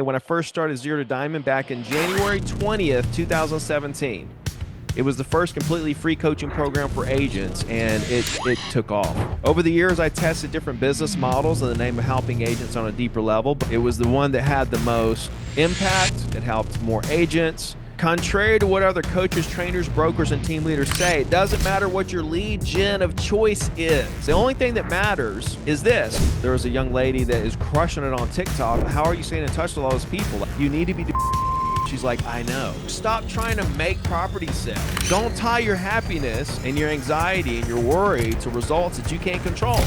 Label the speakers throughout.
Speaker 1: Okay, when I first started Zero to Diamond back in January 20th, 2017. It was the first completely free coaching program for agents, and it took off. Over the years, I tested different business models in the name of helping agents on a deeper level. But it was the one that had the most impact. It helped more agents. Contrary to what other coaches, trainers, brokers, and team leaders say, it doesn't matter what your lead gen of choice is. The only thing that matters is this. There was a young lady that is crushing it on TikTok. How are you staying in touch with all those people? You need to be She's like, I know. Stop trying to make property sell. Don't tie your happiness and your anxiety and your worry to results that you can't control.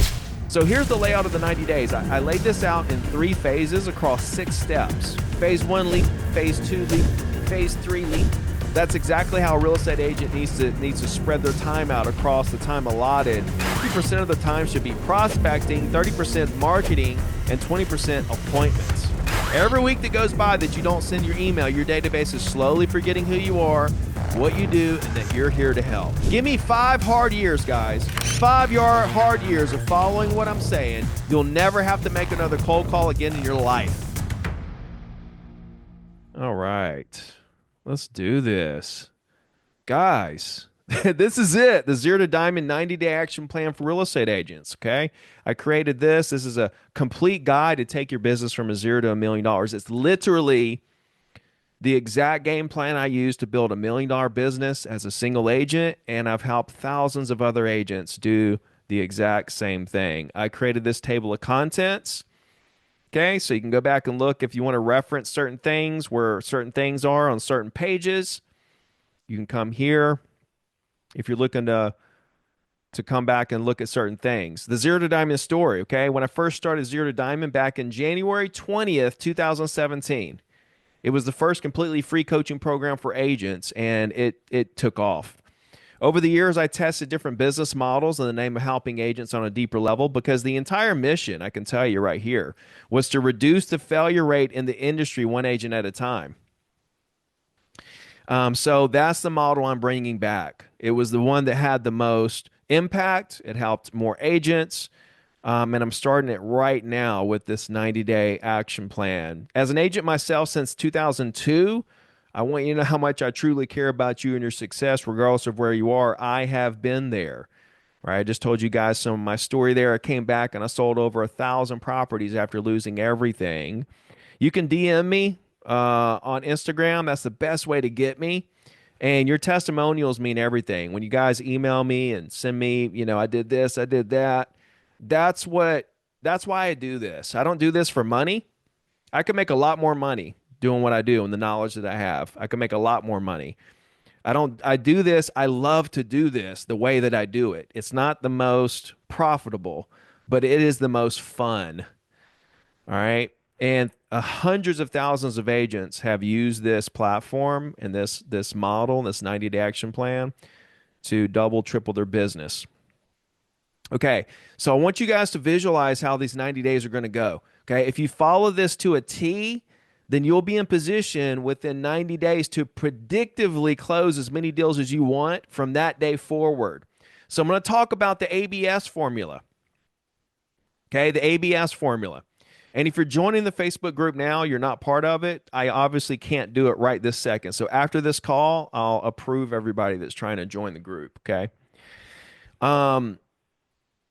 Speaker 1: So here's the layout of the 90 days. I laid this out in 3 phases across 6 steps. Phase 1 leap, phase 2 leap, phase 3 leap. That's exactly how a real estate agent needs to spread their time out across the time allotted. 50% of the time should be prospecting, 30% marketing, and 20% appointments. Every week that goes by that you don't send your email, your database is slowly forgetting who you are, what you do, and that you're here to help. Give me 5 hard years, guys. 5 hard years of following what I'm saying. You'll never have to make another cold call again in your life. All right. Let's do this. Guys, this is it. The Zero to Diamond 90-day action plan for real estate agents, okay? I created this. This is a complete guide to take your business from a zero to $1 million. It's literally the exact game plan I use to build $1 million business as a single agent, and I've helped thousands of other agents do the exact same thing. I created this table of contents, okay? So you can go back and look if you want to reference certain things, where certain things are on certain pages. You can come here if you're looking to come back and look at certain things. The Zero to Diamond story, okay? When I first started Zero to Diamond back in January 20th, 2017, it was the first completely free coaching program for agents, and it took off. Over the years, I tested different business models in the name of helping agents on a deeper level, because the entire mission, I can tell you right here, was to reduce the failure rate in the industry one agent at a time. So that's the model I'm bringing back. It was the one that had the most impact. It helped more agents. And I'm starting it right now with this 90-day action plan. As an agent myself since 2002, I want you to know how much I truly care about you and your success, regardless of where you are. I have been there. Right? I just told you guys some of my story there. I came back and I sold over 1,000 properties after losing everything. You can DM me on Instagram. That's the best way to get me. And your testimonials mean everything. When you guys email me and send me, I did this, I did that. That's why I do this. I don't do this for money. I could make a lot more money doing what I do and the knowledge that I have. I could make a lot more money. I do this. I love to do this the way that I do it. It's not the most profitable, but it is the most fun. All right. And hundreds of thousands of agents have used this platform and this model, this 90-day action plan to double, triple their business. Okay, so I want you guys to visualize how these 90 days are going to go. Okay, if you follow this to a T, then you'll be in position within 90 days to predictively close as many deals as you want from that day forward. So I'm going to talk about the ABS formula. Okay, the ABS formula. And if you're joining the Facebook group now, you're not part of it, I obviously can't do it right this second. So after this call, I'll approve everybody that's trying to join the group, okay?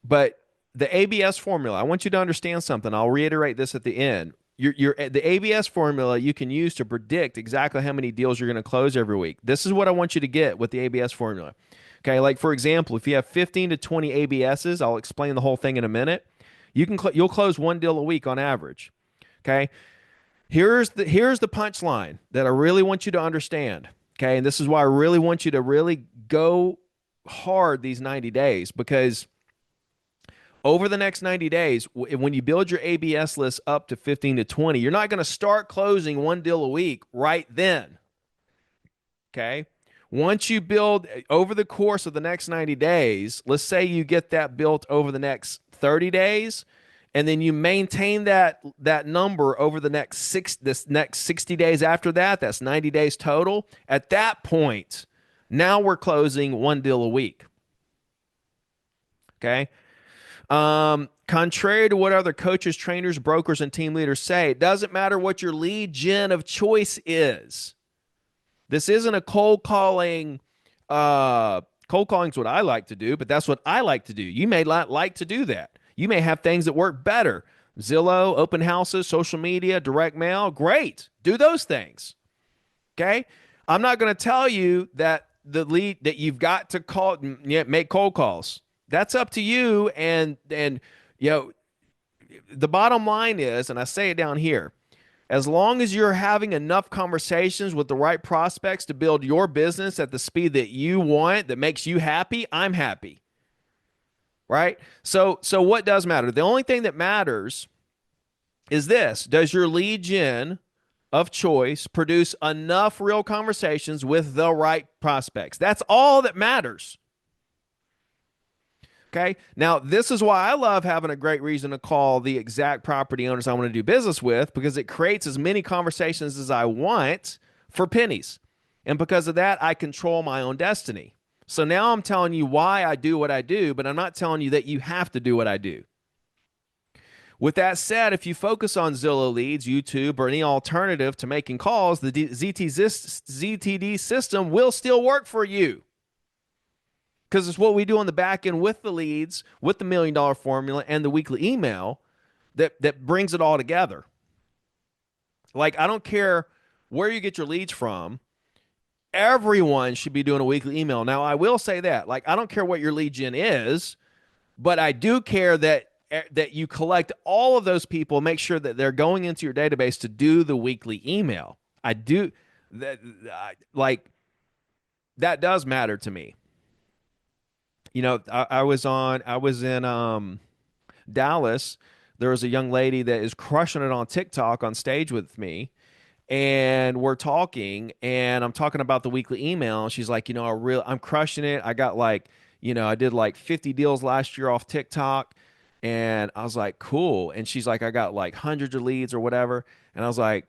Speaker 1: But the ABS formula, I want you to understand something. I'll reiterate this at the end. The ABS formula you can use to predict exactly how many deals you're going to close every week. This is what I want you to get with the ABS formula. Okay, like for example, if you have 15 to 20 ABSs, I'll explain the whole thing in a minute. You'll close 1 deal a week on average. Okay, here's the punchline that I really want you to understand. Okay, and this is why I really want you to really go hard these 90 days, because over the next 90 days, when you build your ABS list up to 15 to 20, you're not going to start closing 1 deal a week right then. Okay? Once you build over the course of the next 90 days, let's say you get that built over the next 30 days, and then you maintain that number over the next 60 days after that, that's 90 days total. At that point, now we're closing 1 deal a week. Okay? Contrary to what other coaches, trainers, brokers, and team leaders say, it doesn't matter what your lead gen of choice is. This isn't a cold calling. Cold calling is what I like to do, but that's what I like to do. You may not like to do that. You may have things that work better. Zillow, open houses, social media, direct mail. Great. Do those things. Okay. I'm not going to tell you that the lead that you've got to call, make cold calls. That's up to you. And you know, the bottom line is, and I say it down here, as long as you're having enough conversations with the right prospects to build your business at the speed that you want, that makes you happy, I'm happy. Right? So what does matter? The only thing that matters is this. Does your lead gen of choice produce enough real conversations with the right prospects? That's all that matters. Okay. Now, this is why I love having a great reason to call the exact property owners I want to do business with, because it creates as many conversations as I want for pennies. And because of that, I control my own destiny. So now I'm telling you why I do what I do, but I'm not telling you that you have to do what I do. With that said, if you focus on Zillow leads, YouTube, or any alternative to making calls, the ZTD system will still work for you. Because it's what we do on the back end with the leads, with the $1 million formula, and the weekly email that brings it all together. Like, I don't care where you get your leads from. Everyone should be doing a weekly email. Now, I will say that. Like, I don't care what your lead gen is, but I do care that you collect all of those people, make sure that they're going into your database to do the weekly email. I do that. Like, that does matter to me. You know, I was in Dallas. There was a young lady that is crushing it on TikTok on stage with me. And we're talking, and I'm talking about the weekly email. And she's like, I'm crushing it. I got like, I did like 50 deals last year off TikTok. And I was like, cool. And she's like, I got like hundreds of leads or whatever. And I was like,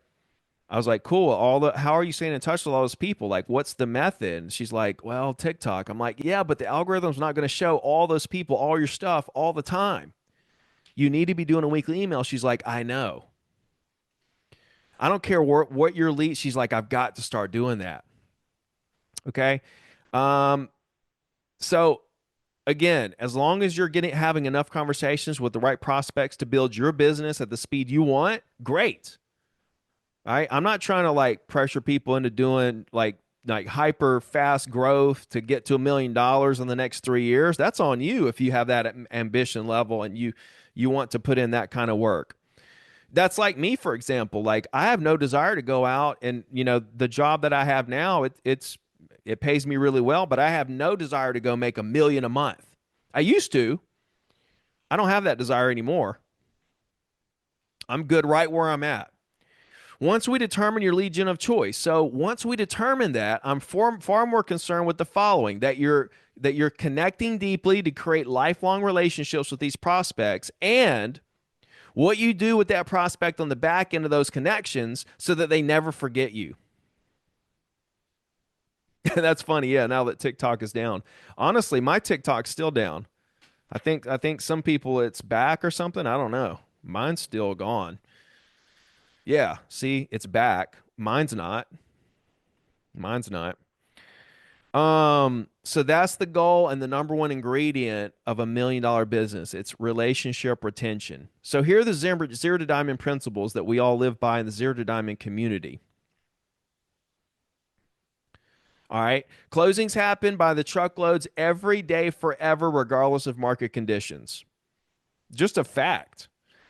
Speaker 1: cool. How are you staying in touch with all those people? Like, what's the method? And she's like, well, TikTok. I'm like, yeah, but the algorithm's not going to show all those people all your stuff all the time. You need to be doing a weekly email. She's like, I know. I don't care what your lead. She's like, I've got to start doing that. Okay. So again, as long as you're having enough conversations with the right prospects to build your business at the speed you want, great. Right? I'm not trying to like pressure people into doing like hyper fast growth to get to $1 million in the next 3 years. That's on you if you have that ambition level and you want to put in that kind of work. That's like me, for example. Like, I have no desire to go out and, the job that I have now, it pays me really well, but I have no desire to go make $1 million a month. I used to. I don't have that desire anymore. I'm good right where I'm at. Once we determine your lead gen of choice, so once we determine that, I'm far more concerned with the following: that you're connecting deeply to create lifelong relationships with these prospects, and what you do with that prospect on the back end of those connections so that they never forget you. That's funny. Yeah, now that TikTok is down. Honestly, my TikTok's still down. I think some people it's back or something. I don't know. Mine's still gone. Yeah, see, it's back. Mine's not. Mine's not. So that's the goal and the number one ingredient of $1 million business. It's relationship retention. So here are the zero to diamond principles that we all live by in the zero to diamond community. All right. Closings happen by the truckloads every day forever, regardless of market conditions. Just a fact.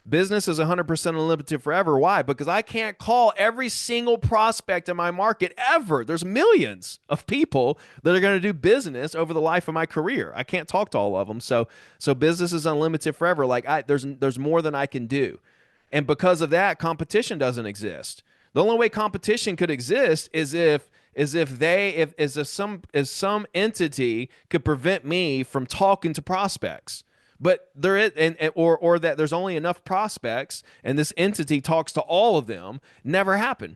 Speaker 1: Business is 100% unlimited forever. Why? Because I can't call every single prospect in my market ever. There's millions of people that are going to do business over the life of my career. I can't talk to all of them. So business is unlimited forever. Like, there's more than I can do. And because of that, competition doesn't exist. The only way competition could exist is if some entity could prevent me from talking to prospects. But there is, or that there's only enough prospects and this entity talks to all of them, never happen.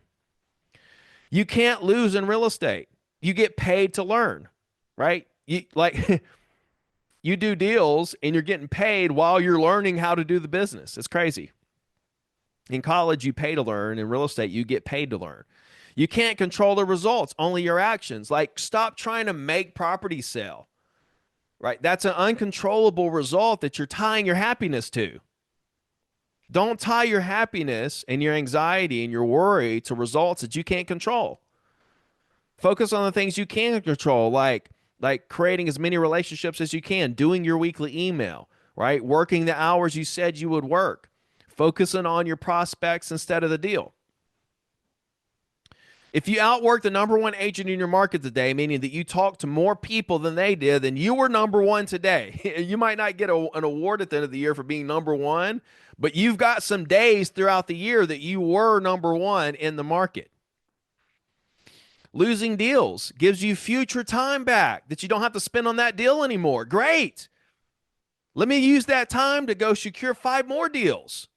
Speaker 1: You can't lose in real estate. You get paid to learn, right? You you do deals and you're getting paid while you're learning how to do the business. It's crazy. In college, you pay to learn. In real estate, you get paid to learn. You can't control the results, only your actions. Like, stop trying to make property sell, right? That's an uncontrollable result that you're tying your happiness to. Don't tie your happiness and your anxiety and your worry to results that you can't control. Focus on the things you can control, like creating as many relationships as you can, doing your weekly email, right? Working the hours you said you would work, focusing on your prospects instead of the deal. If you outwork the number one agent in your market today, meaning that you talk to more people than they did, then you were number one today. You might not get an award at the end of the year for being number one, but you've got some days throughout the year that you were number one in the market. Losing deals gives you future time back that you don't have to spend on that deal anymore. Great. Let me use that time to go secure 5 more deals.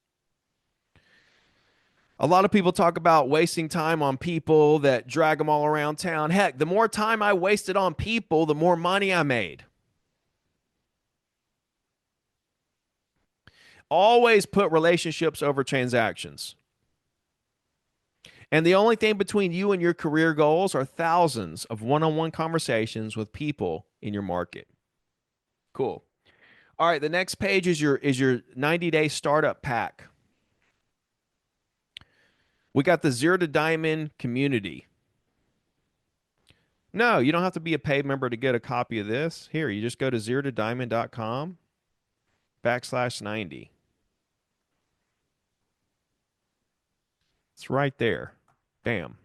Speaker 1: A lot of people talk about wasting time on people that drag them all around town. Heck, the more time I wasted on people, the more money I made. Always put relationships over transactions. And the only thing between you and your career goals are thousands of one-on-one conversations with people in your market. Cool. All right, the next page is your 90-day startup pack. We got the Zero to Diamond community. No, you don't have to be a paid member to get a copy of this. Here, you just go to zerotodiamond.com/90. It's right there. Bam.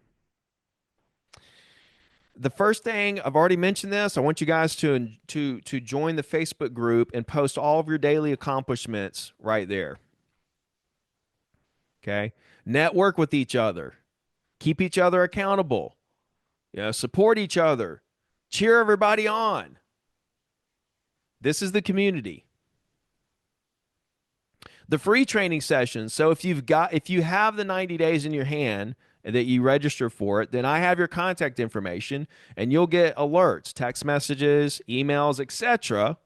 Speaker 1: The first thing, I've already mentioned this. I want you guys to join the Facebook group and post all of your daily accomplishments right there. Okay? Network with each other. Keep each other accountable. Support each other. Cheer everybody on. This is the community. The free training sessions. So if you have the 90 days in your hand and that you register for it, then I have your contact information and you'll get alerts, text messages, emails, etc.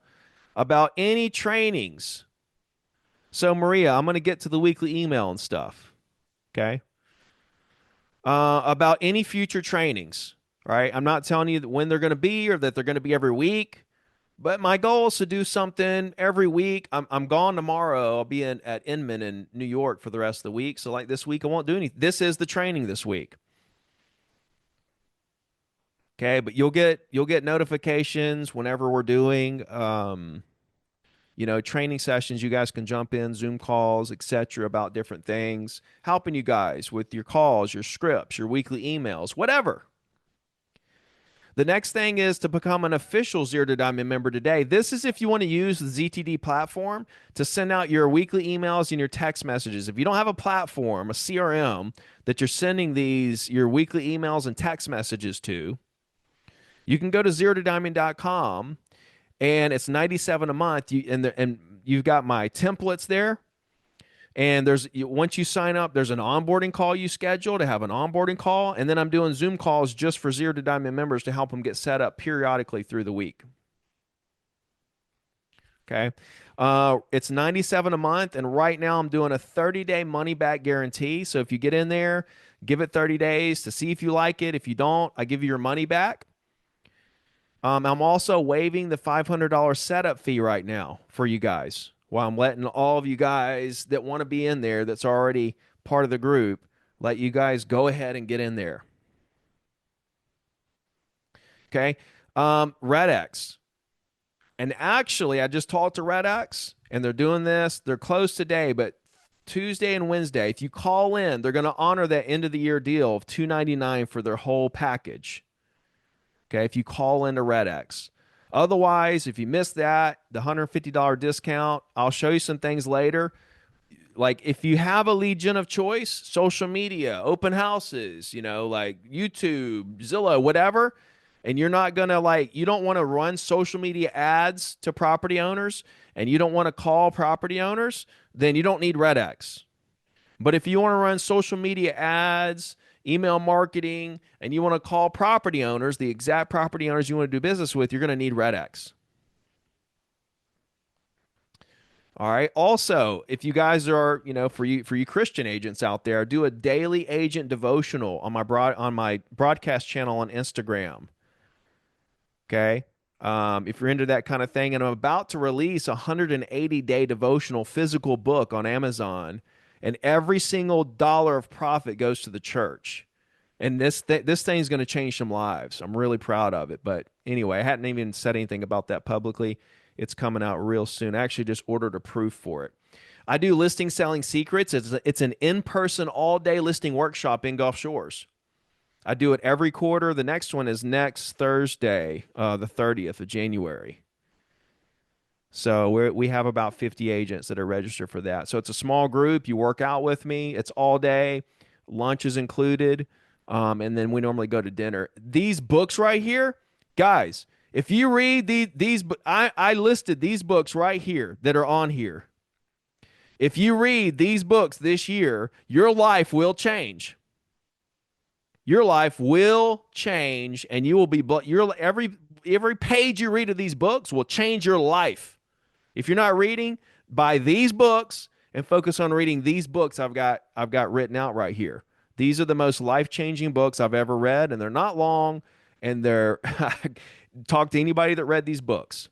Speaker 1: about any trainings. So Maria, I'm going to get to the weekly email and stuff. Okay? About any future trainings, right? I'm not telling you when they're going to be or that they're going to be every week. But my goal is to do something every week. I'm gone tomorrow. I'll be at Inman in New York for the rest of the week. So like this week, I won't do anything. This is the training this week. Okay, but you'll get notifications whenever we're doing training sessions. You guys can jump in, Zoom calls, etc. about different things, helping you guys with your calls, your scripts, your weekly emails, whatever. The next thing is to become an official Zero to Diamond member today. This is if you want to use the ZTD platform to send out your weekly emails and your text messages. If you don't have a platform, a CRM, that you're sending your weekly emails and text messages to, you can go to zerotodiamond.com and it's $97 a month. And you've got my templates there. And once you sign up, there's an onboarding call you schedule to have an onboarding call. And then I'm doing Zoom calls just for Zero to Diamond members to help them get set up periodically through the week. Okay. It's $97 a month. And right now I'm doing a 30-day money back guarantee. So if you get in there, give it 30 days to see if you like it. If you don't, I give you your money back. I'm also waiving the $500 setup fee right now for you guys. While I'm letting all of you guys that want to be in there, that's already part of the group, let you guys go ahead and get in there. Okay. Redex. And actually, I just talked to Redex, and they're doing this. They're closed today, but Tuesday and Wednesday, if you call in, they're going to honor that end of the year deal of $299 for their whole package. Okay, if you call into Redex. Otherwise, if you miss that, the $150 discount, I'll show you some things later. Like if you have a lead gen of choice, social media, open houses, like YouTube, Zillow, whatever, and you're not going to you don't want to run social media ads to property owners and you don't want to call property owners, then you don't need Redex. But if you want to run social media ads, email marketing, and you want to call property owners, the exact property owners you want to do business with, you're going to need Redex. All right. Also, if you guys are, for you Christian agents out there, do a daily agent devotional on my broadcast channel on Instagram. Okay. If you're into that kind of thing, and I'm about to release a 180-day devotional physical book on Amazon, and every single dollar of profit goes to the church. And this thing's going to change some lives. I'm really proud of it. But anyway, I hadn't even said anything about that publicly. It's coming out real soon. I actually just ordered a proof for it. I do listing selling secrets. It's an in-person all-day listing workshop in Gulf Shores. I do it every quarter. The next one is next Thursday, the 30th of January. So we have about 50 agents that are registered for that. So it's a small group. You work out with me. It's all day. Lunch is included. And then we normally go to dinner. These books right here, guys, if you read I listed these books right here that are on here. If you read these books this year, your life will change. Your life will change, and you will be every page you read of these books will change your life. If you're not reading, buy these books and focus on reading these books I've got written out right here. These are the most life-changing books I've ever read, and they're not long, and they're talk to anybody that read these books.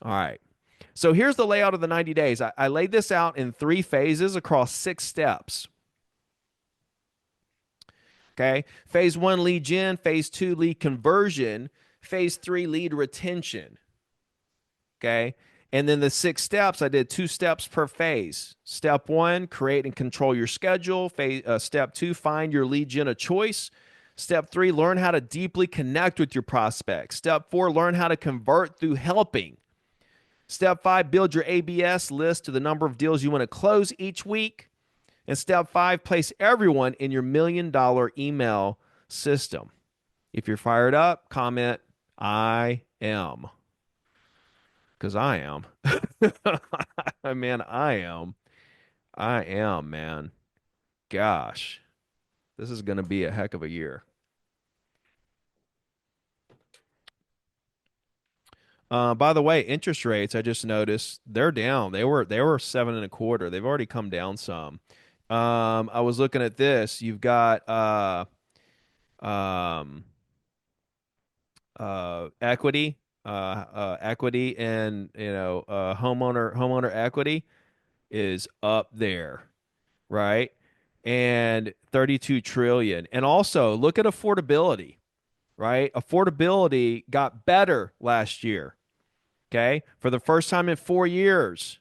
Speaker 1: All right. So here's the layout of the 90 days. I laid this out in 3 phases across 6 steps. Okay. Phase 1, lead gen. Phase 2, lead conversion. Phase 3, lead retention. Okay. And then the 6 steps, I did 2 steps per phase. Step 1, create and control your schedule. Step 2, find your lead gen of choice. Step 3, learn how to deeply connect with your prospects. Step 4, learn how to convert through helping. Step 5, build your ABS list to the number of deals you want to close each week. And step 5, place everyone in your $1 million email system. If you're fired up, comment, I am. Because I am. Man, I am. I am, man. Gosh, this is going to be a heck of a year. By the way, interest rates, I just noticed they're down. They were 7.25. They've already come down some. I was looking at this. You've got um, equity, equity, and homeowner equity is up there, right? And 32 trillion. And also look at affordability, right? Affordability got better last year, okay, for the first time in 4 years.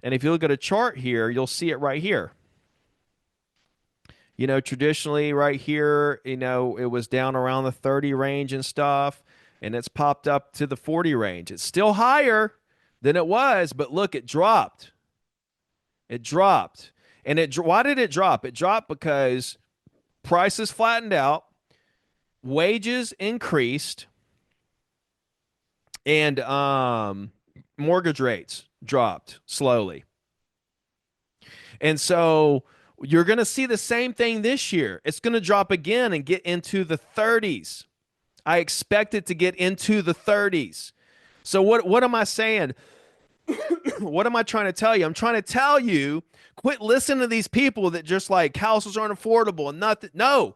Speaker 1: And if you look at a chart here, you'll see it right here. Traditionally right here, it was down around the 30 range and stuff, and it's popped up to the 40 range. It's still higher than it was, but look, it dropped. It dropped. And why did it drop? It dropped because prices flattened out, wages increased, and mortgage rates dropped slowly. And so you're going to see the same thing this year. It's going to drop again and get into the 30s. I expect it to get into the 30s. So what am I saying? What am I trying to tell you? I'm trying to tell you, quit listening to these people that just like houses aren't affordable and nothing. No,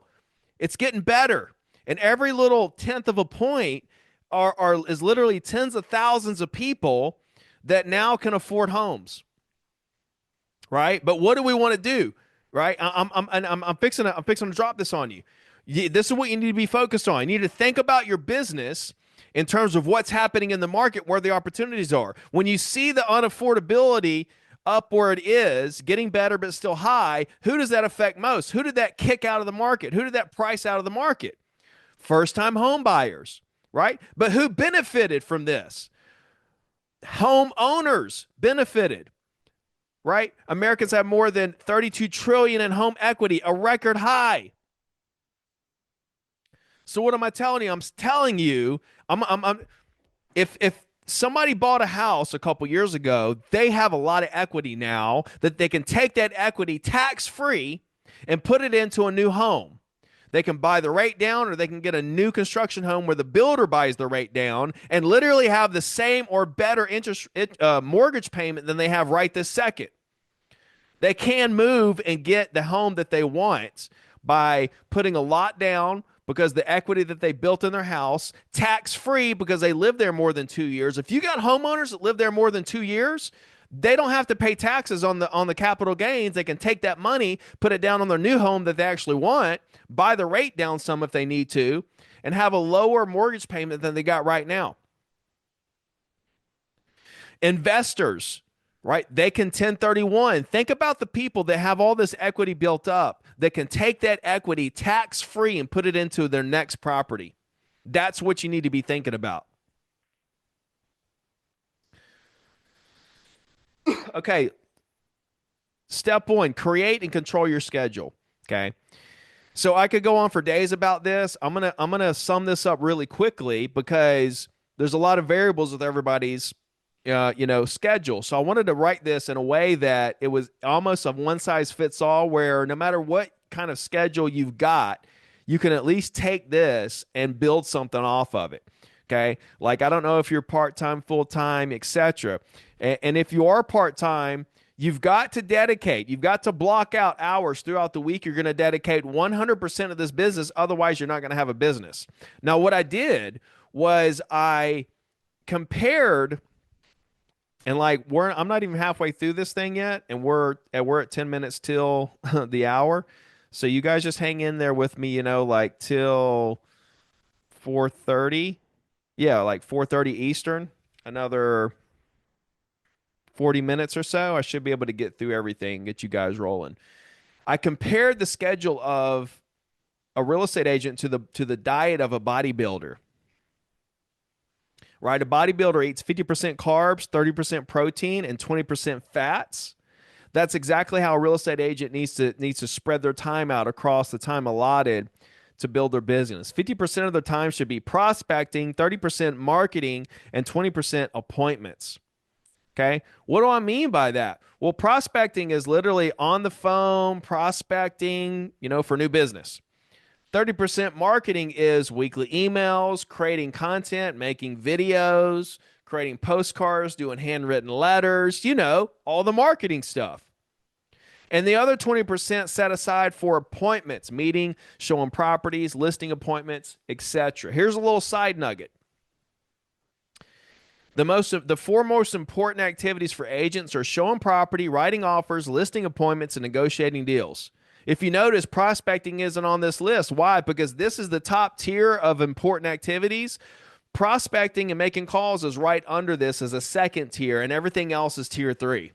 Speaker 1: it's getting better. And every little tenth of a point is literally tens of thousands of people that now can afford homes. Right? But what do we want to do? Right? I'm fixing to drop this on you. This is what you need to be focused on. You need to think about your business in terms of what's happening in the market, where the opportunities are. When you see the unaffordability up where it is, getting better but still high, who does that affect most? Who did that kick out of the market? Who did that price out of the market? First-time home buyers, right? But who benefited from this? Homeowners benefited. Right? Americans have more than 32 trillion in home equity, a record high. So what am I telling you? I'm telling you, if somebody bought a house a couple years ago, they have a lot of equity now that they can take that equity tax-free and put it into a new home. They can buy the rate down, or they can get a new construction home where the builder buys the rate down and literally have the same or better mortgage payment than they have right this second. They can move and get the home that they want by putting a lot down because the equity that they built in their house, tax free because they lived there more than 2 years. If you got homeowners that live there more than 2 years, they don't have to pay taxes on the capital gains. They can take that money, put it down on their new home that they actually want, buy the rate down some if they need to, and have a lower mortgage payment than they got right now. Investors, right? They can 1031. Think about the people that have all this equity built up that can take that equity tax free and put it into their next property. That's what you need to be thinking about. Okay. Step one, create and control your schedule. Okay. So I could go on for days about this. I'm gonna sum this up really quickly because there's a lot of variables with everybody's schedule. So I wanted to write this in a way that it was almost a one size fits all, where no matter what kind of schedule you've got, you can at least take this and build something off of it. Okay. Like, I don't know if you're part time, full time, etc. And if you are part time, you've got to dedicate, you've got to block out hours throughout the week. You're going to dedicate 100% of this business. Otherwise, you're not going to have a business. Now, what I did was I compared, and like, I'm not even halfway through this thing yet, and we're at 10 minutes till the hour. So you guys just hang in there with me, like till 4:30. Yeah, like 4:30 Eastern. Another 40 minutes or so. I should be able to get through everything, get you guys rolling. I compared the schedule of a real estate agent to the diet of a bodybuilder. Right? A bodybuilder eats 50% carbs, 30% protein, and 20% fats. That's exactly how a real estate agent needs to spread their time out across the time allotted to build their business. 50% of their time should be prospecting, 30% marketing, and 20% appointments. Okay. What do I mean by that? Well, prospecting is literally on the phone, prospecting, for new business. 30% marketing is weekly emails, creating content, making videos, creating postcards, doing handwritten letters, all the marketing stuff. And the other 20% set aside for appointments, meeting, showing properties, listing appointments, etc. Here's a little side nugget. The four most important activities for agents are showing property, writing offers, listing appointments, and negotiating deals. If you notice, prospecting isn't on this list. Why? Because this is the top tier of important activities. Prospecting and making calls is right under this as a second tier, and everything else is tier 3.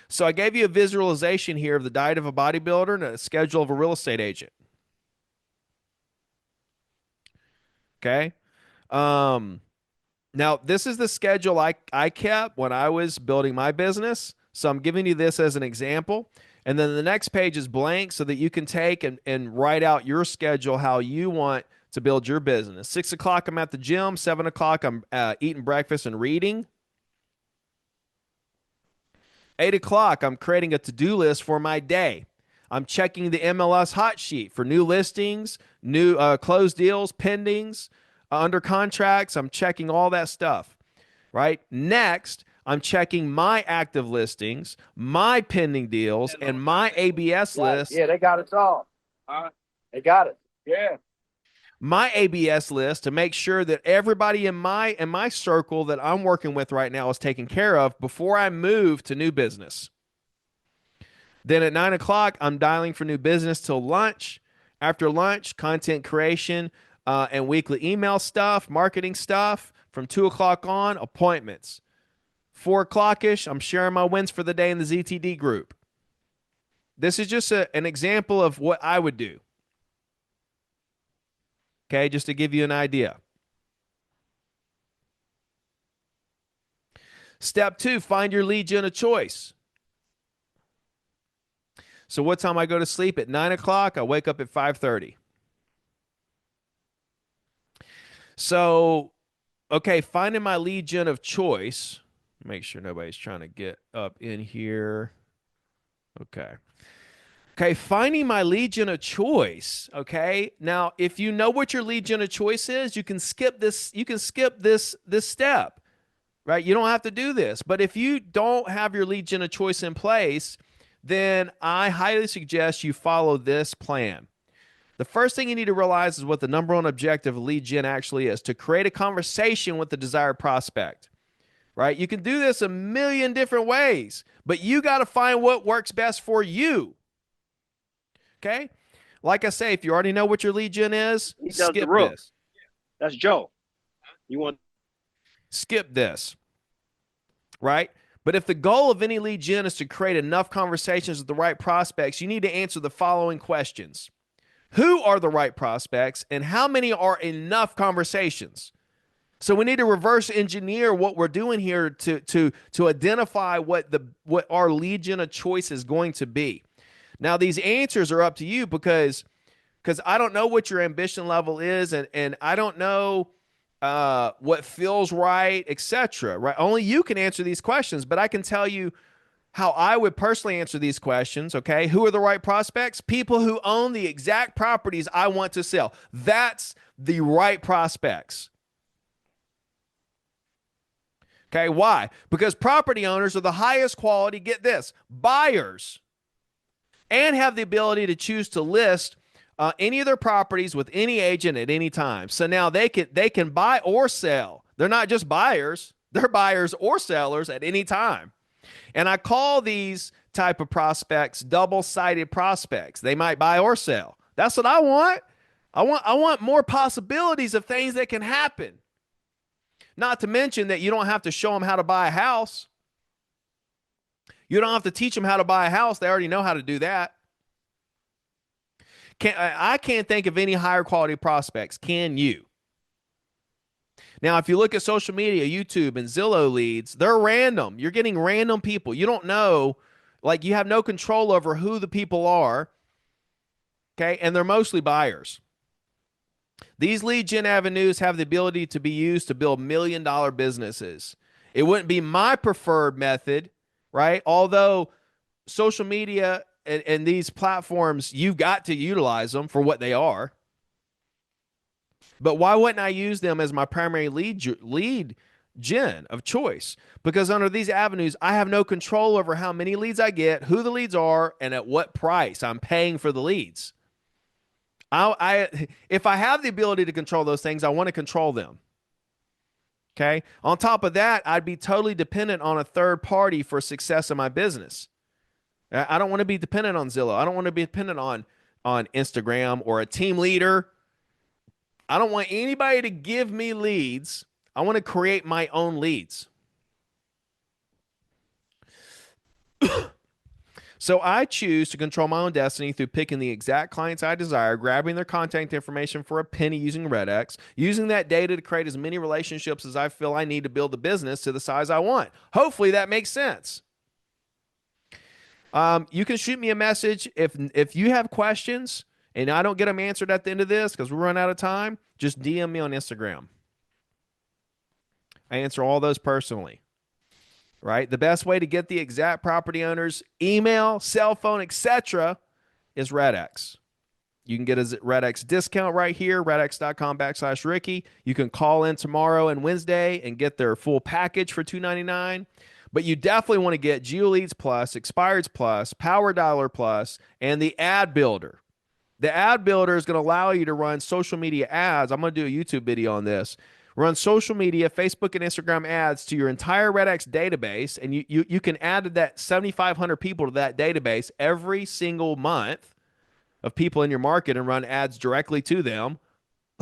Speaker 1: So I gave you a visualization here of the diet of a bodybuilder and a schedule of a real estate agent. Okay. Now, this is the schedule I kept when I was building my business. So I'm giving you this as an example. And then the next page is blank so that you can take and write out your schedule, how you want to build your business. 6 o'clock, I'm at the gym. 7 o'clock, I'm eating breakfast and reading. 8 o'clock, I'm creating a to-do list for my day. I'm checking the MLS hot sheet for new listings, new closed deals, pendings, under contracts. I'm checking all that stuff, right? Next, I'm checking my active listings, my pending deals, and my ABS list.
Speaker 2: Yeah, they got us all. They got it. Yeah.
Speaker 1: My ABS list to make sure that everybody in my circle that I'm working with right now is taken care of before I move to new business. Then at 9 o'clock, I'm dialing for new business till lunch. After lunch, content creation and weekly email stuff, marketing stuff. From 2 o'clock on, appointments. 4 o'clock-ish, I'm sharing my wins for the day in the ZTD group. This is just an example of what I would do. Okay, just to give you an idea. Step 2, find your lead gen of choice. So what time I go to sleep? At 9 o'clock, I wake up at 5:30. So, okay, finding my lead gen of choice. Make sure nobody's trying to get up in here. Okay. Okay, finding my lead gen of choice. Okay, now if you know what your lead gen of choice is, you can skip this. You can skip this step, right? You don't have to do this. But if you don't have your lead gen of choice in place, then I highly suggest you follow this plan. The first thing you need to realize is what the number one objective of lead gen actually is: to create a conversation with the desired prospect, right? You can do this a million different ways, but you got to find what works best for you. Okay. Like I say, if you already know what your lead gen is,
Speaker 2: He does the
Speaker 1: skip
Speaker 2: roof.
Speaker 1: this.
Speaker 2: That's Joe. You want
Speaker 1: Skip this, right? But if the goal of any lead gen is to create enough conversations with the right prospects, you need to answer the following questions: who are the right prospects, and how many are enough conversations? So we need to reverse engineer what we're doing here to identify what our lead gen of choice is going to be. Now these answers are up to you because I don't know what your ambition level is, and I don't know what feels right, etc. Right? Only you can answer these questions, but I can tell you how I would personally answer these questions. Okay, who are the right prospects? People who own the exact properties I want to sell. That's the right prospects. Okay, why? Because property owners are the highest quality, get this, buyers, and have the ability to choose to list any of their properties with any agent at any time. So now they can buy or sell. They're not just buyers; they're buyers or sellers at any time. And I call these type of prospects double-sided prospects. They might buy or sell. That's what I want. I want more possibilities of things that can happen. Not to mention that you don't have to show them how to buy a house. You don't have to teach them how to buy a house. They already know how to do that. I can't think of any higher quality prospects. Can you? Now, if you look at social media, YouTube and Zillow leads, they're random. You're getting random people. You don't know, like you have no control over who the people are. Okay. And they're mostly buyers. These lead gen avenues have the ability to be used to build $1 million businesses. It wouldn't be my preferred method, right? Although social media and these platforms, you've got to utilize them for what they are. But why wouldn't I use them as my primary lead gen of choice? Because under these avenues, I have no control over how many leads I get, who the leads are, and at what price I'm paying for the leads. If I have the ability to control those things, I want to control them. Okay. On top of that, I'd be totally dependent on a third party for success in my business. I don't want to be dependent on Zillow. I don't want to be dependent on Instagram or a team leader. I don't want anybody to give me leads. I want to create my own leads. So I choose to control my own destiny through picking the exact clients I desire, grabbing their contact information for a penny using Redex, using that data to create as many relationships as I feel I need to build the business to the size I want. Hopefully that makes sense. You can shoot me a message if you have questions and I don't get them answered at the end of this because we run out of time. Just DM me on Instagram. I answer all those personally. Right? The best way to get the exact property owner's email, cell phone, etc. is Redex. You can get a Redex discount right here, redex.com/Ricky. You can call in tomorrow and Wednesday and get their full package for $299. But you definitely want to get GeoLeads Plus, Expireds Plus, Power Dollar Plus, and the Ad Builder. The Ad Builder is going to allow you to run social media ads. I'm going to do a YouTube video on this. Run social media, Facebook and Instagram ads to your entire Redex database, and you can add that 7,500 people to that database every single month of people in your market and run ads directly to them.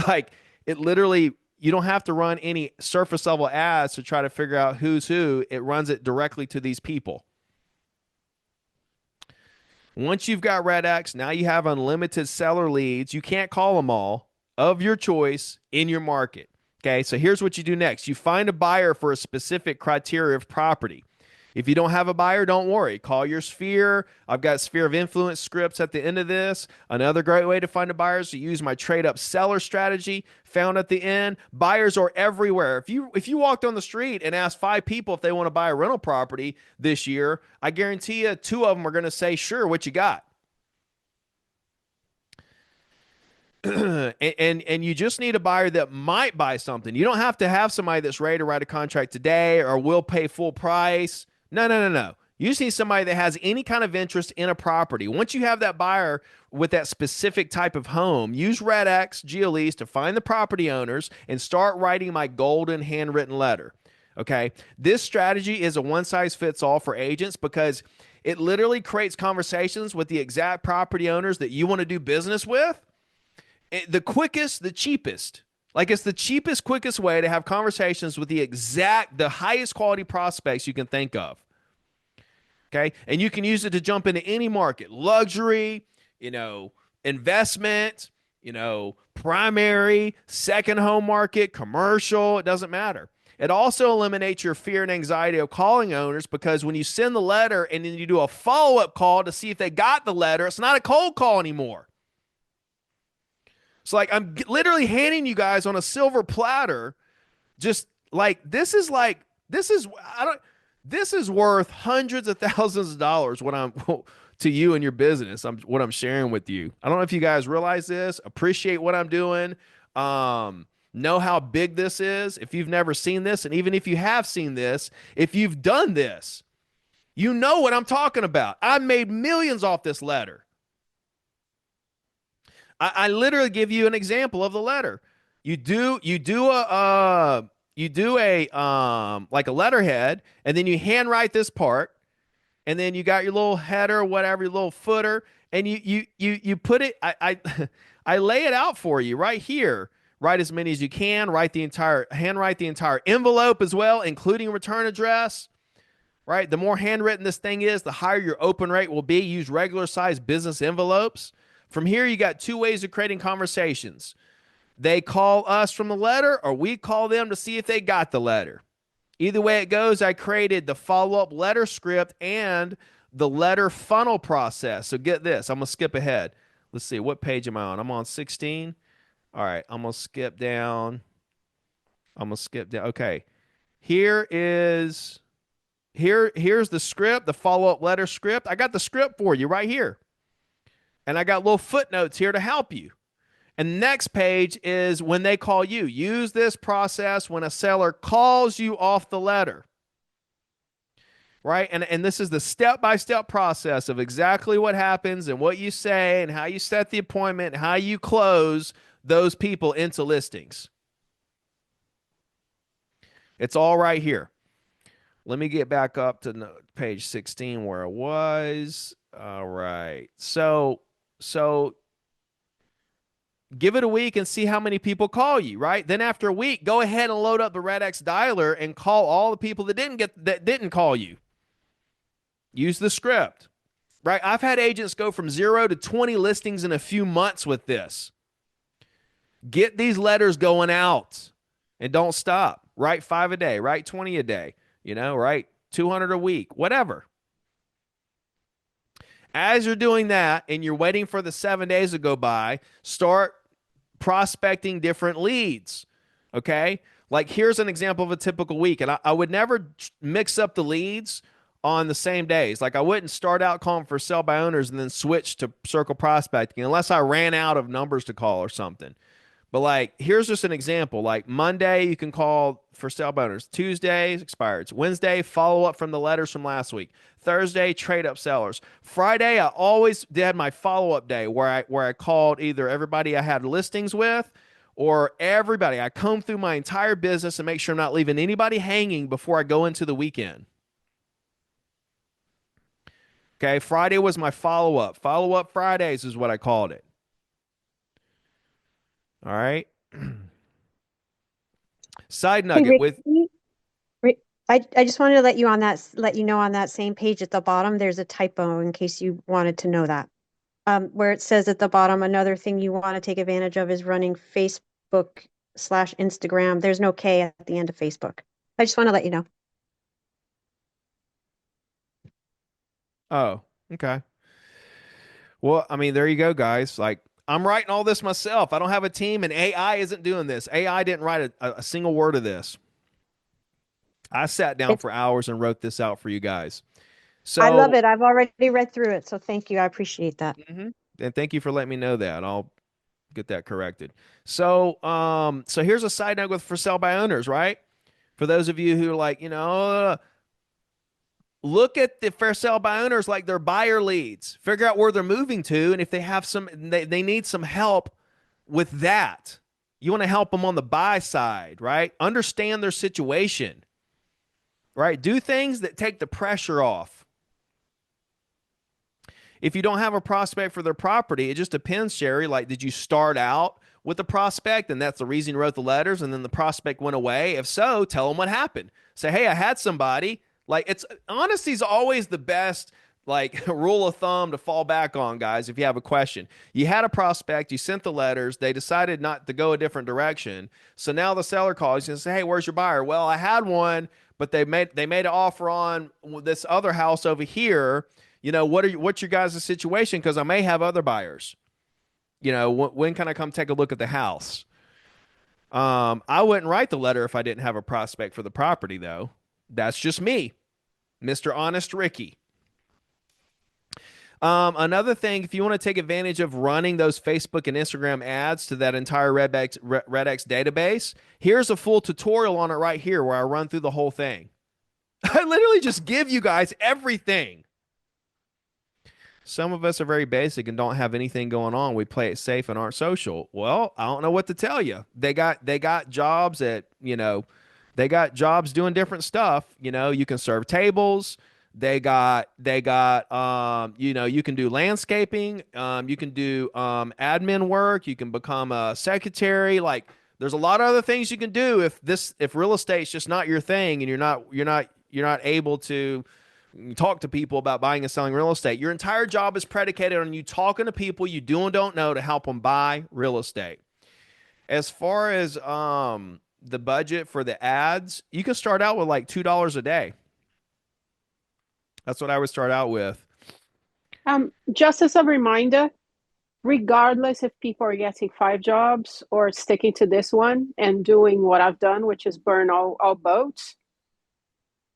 Speaker 1: Like it literally, you don't have to run any surface level ads to try to figure out who's who. It runs it directly to these people. Once you've got Redex, now you have unlimited seller leads. You can't call them all of your choice in your market. Okay, so here's what you do next. You find a buyer for a specific criteria of property. If you don't have a buyer, don't worry. Call your sphere. I've got sphere of influence scripts at the end of this. Another great way to find a buyer is to use my trade up seller strategy found at the end. Buyers are everywhere. If you walked on the street and asked 5 people if they want to buy a rental property this year, I guarantee you 2 of them are going to say, "Sure, what you got?" And you just need a buyer that might buy something. You don't have to have somebody that's ready to write a contract today or will pay full price. No, no, no, no. You just need somebody that has any kind of interest in a property. Once you have that buyer with that specific type of home, use Redex GLEs to find the property owners and start writing my golden handwritten letter. Okay. This strategy is a one size fits all for agents because it literally creates conversations with the exact property owners that you want to do business with. The quickest, the cheapest. Like it's the cheapest, quickest way to have conversations with the highest quality prospects you can think of. Okay. And you can use it to jump into any market, luxury, investment, primary, second home market, commercial. It doesn't matter. It also eliminates your fear and anxiety of calling owners because when you send the letter and then you do a follow up call to see if they got the letter, it's not a cold call anymore. So, like, I'm literally handing you guys on a silver platter, just this is, I don't, this is worth hundreds of thousands of dollars what I'm to you and your business. What I'm sharing with you. I don't know if you guys realize this, appreciate what I'm doing, know how big this is. If you've never seen this, and even if you have seen this, if you've done this, you know what I'm talking about. I made millions off this letter. I literally give you an example of the letter. You do a like a letterhead, and then you handwrite this part, and then you got your little header, whatever, your little footer, and you put it. I I lay it out for you right here. Write as many as you can. Handwrite the entire envelope as well, including return address. Right. The more handwritten this thing is, the higher your open rate will be. Use regular size business envelopes. From here, you got two ways of creating conversations. They call us from the letter, or we call them to see if they got the letter. Either way it goes, I created the follow up letter script and the letter funnel process. So get this. I'm going to skip ahead. Let's see. What page am I on? I'm on 16. All right. I'm going to skip down. Okay. Here's the script, the follow up letter script. I got the script for you right here. And I got little footnotes here to help you. And the next page is when they call you. Use this process when a seller calls you off the letter. Right? And this is the step-by-step process of exactly what happens and what you say and how you set the appointment and how you close those people into listings. It's all right here. Let me get back up to page 16 where I was. All right. So give it a week and see how many people call you, right? Then after a week, go ahead and load up the Redex dialer and call all the people that didn't call you. Use the script, right? I've had agents go from 0 to 20 listings in a few months with this. Get these letters going out and don't stop. Write 5 a day, write 20 a day, write 200 a week, whatever. As you're doing that and you're waiting for the 7 days to go by, start prospecting different leads. Okay. Like here's an example of a typical week. And I would never mix up the leads on the same days. Like I wouldn't start out calling for sell by owners and then switch to circle prospecting unless I ran out of numbers to call or something. But like, here's just an example. Like Monday, you can call for sale by owners. Tuesday, expired. Wednesday, follow up from the letters from last week. Thursday, trade up sellers. Friday, I always did my follow up day where I called either everybody I had listings with or everybody. I comb through my entire business and make sure I'm not leaving anybody hanging before I go into the weekend. Okay, Friday was my follow up. Follow up Fridays is what I called it. All right. Side
Speaker 3: Hey,
Speaker 1: nugget
Speaker 3: Rick,
Speaker 1: with
Speaker 3: I just wanted to let you know on that same page at the bottom, there's a typo in case you wanted to know that. Where it says at the bottom, another thing you want to take advantage of is running Facebook/Instagram. There's no K at the end of Facebook. I just want to let you know.
Speaker 1: Oh, okay. Well, I mean, there you go, guys. Like, I'm writing all this myself. I don't have a team, and AI isn't doing this. AI didn't write a single word of this. I sat down
Speaker 3: It's,
Speaker 1: for hours and wrote this out for you guys.
Speaker 3: I love
Speaker 1: So,
Speaker 3: it. I've already read through it, so thank you. I appreciate that.
Speaker 1: and thank you for letting me know that. I'll get that corrected. So here's a side note with for sale by owners, right? For those of you who are like, look at the for sale by owners like they're buyer leads. Figure out where they're moving to, and if they have they need some help with that. You want to help them on the buy side, right? Understand their situation, right? Do things that take the pressure off. If you don't have a prospect for their property, it just depends, Sherry. Like, did you start out with a prospect and that's the reason you wrote the letters and then the prospect went away? If so, tell them what happened. Say, hey, I had somebody. Like, it's honesty is always the best like rule of thumb to fall back on, guys. If you have a question, you had a prospect, you sent the letters, they decided not to go a different direction. So now the seller calls you and say, hey, where's your buyer? Well, I had one, but they made an offer on this other house over here. What's your guys' situation? Because I may have other buyers. When can I come take a look at the house? I wouldn't write the letter if I didn't have a prospect for the property, though. That's just me, Mr. Honest Ricky. Another thing, if you want to take advantage of running those Facebook and Instagram ads to that entire Redex database, here's a full tutorial on it right here where I run through the whole thing. I literally just give you guys everything. Some of us are very basic and don't have anything going on. We play it safe and aren't social. Well, I don't know what to tell you. They got jobs they got jobs doing different stuff. You can serve tables. They got you can do landscaping. You can do admin work. You can become a secretary. Like, there's a lot of other things you can do if real estate's just not your thing and you're not able to talk to people about buying and selling real estate. Your entire job is predicated on you talking to people you do and don't know to help them buy real estate. As far as the budget for the ads, you can start out with like $2 a day. That's what I would start out with.
Speaker 4: Just as a reminder, regardless if people are getting 5 jobs or sticking to this one and doing what I've done, which is burn all boats,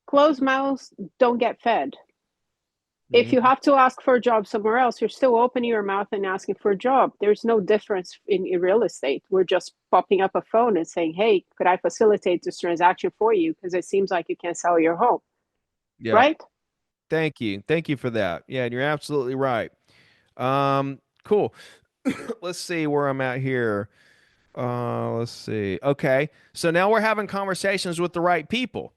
Speaker 4: closed mouths don't get fed. If you have to ask for a job somewhere else, you're still opening your mouth and asking for a job. There's no difference in real estate. We're just popping up a phone and saying, hey, could I facilitate this transaction for you? Because it seems like you can't sell your home.
Speaker 1: Yeah.
Speaker 4: Right?
Speaker 1: Thank you. Thank you for that. Yeah, and you're absolutely right. Cool. Let's see where I'm at here. Let's see. Okay. So now we're having conversations with the right people.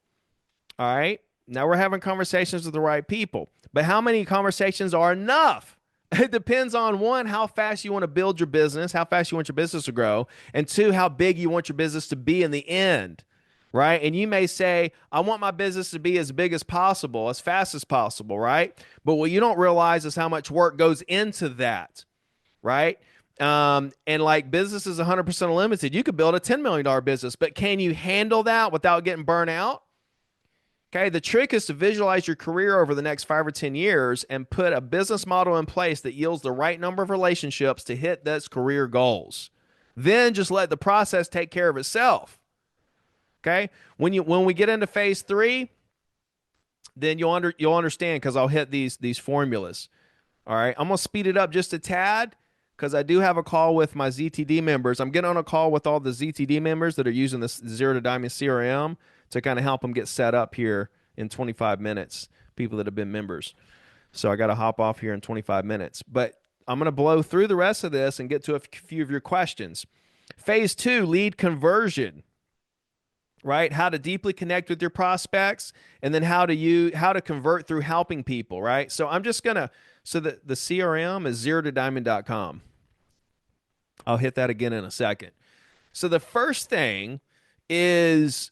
Speaker 1: All right. Now we're having conversations with the right people. But how many conversations are enough? It depends on, one, how fast you want to build your business, how fast you want your business to grow, and two, how big you want your business to be in the end, right? And you may say, I want my business to be as big as possible, as fast as possible, right? But what you don't realize is how much work goes into that, right? And like, business is 100% unlimited. You could build a $10 million business, but can you handle that without getting burnt out? Okay, the trick is to visualize your career over the next 5 or 10 years and put a business model in place that yields the right number of relationships to hit those career goals. Then just let the process take care of itself. Okay, when we get into phase 3, then you'll understand, because I'll hit these formulas. All right, I'm gonna speed it up just a tad because I do have a call with my ZTD members. I'm getting on a call with all the ZTD members that are using this Zero to Diamond CRM to kind of help them get set up here in 25 minutes, people that have been members. So I got to hop off here in 25 minutes. But I'm going to blow through the rest of this and get to a few of your questions. Phase 2, lead conversion, right? How to deeply connect with your prospects, and then how to convert through helping people, right? So I'm just going to, so the CRM is zerotodiamond.com. I'll hit that again in a second. So the first thing is,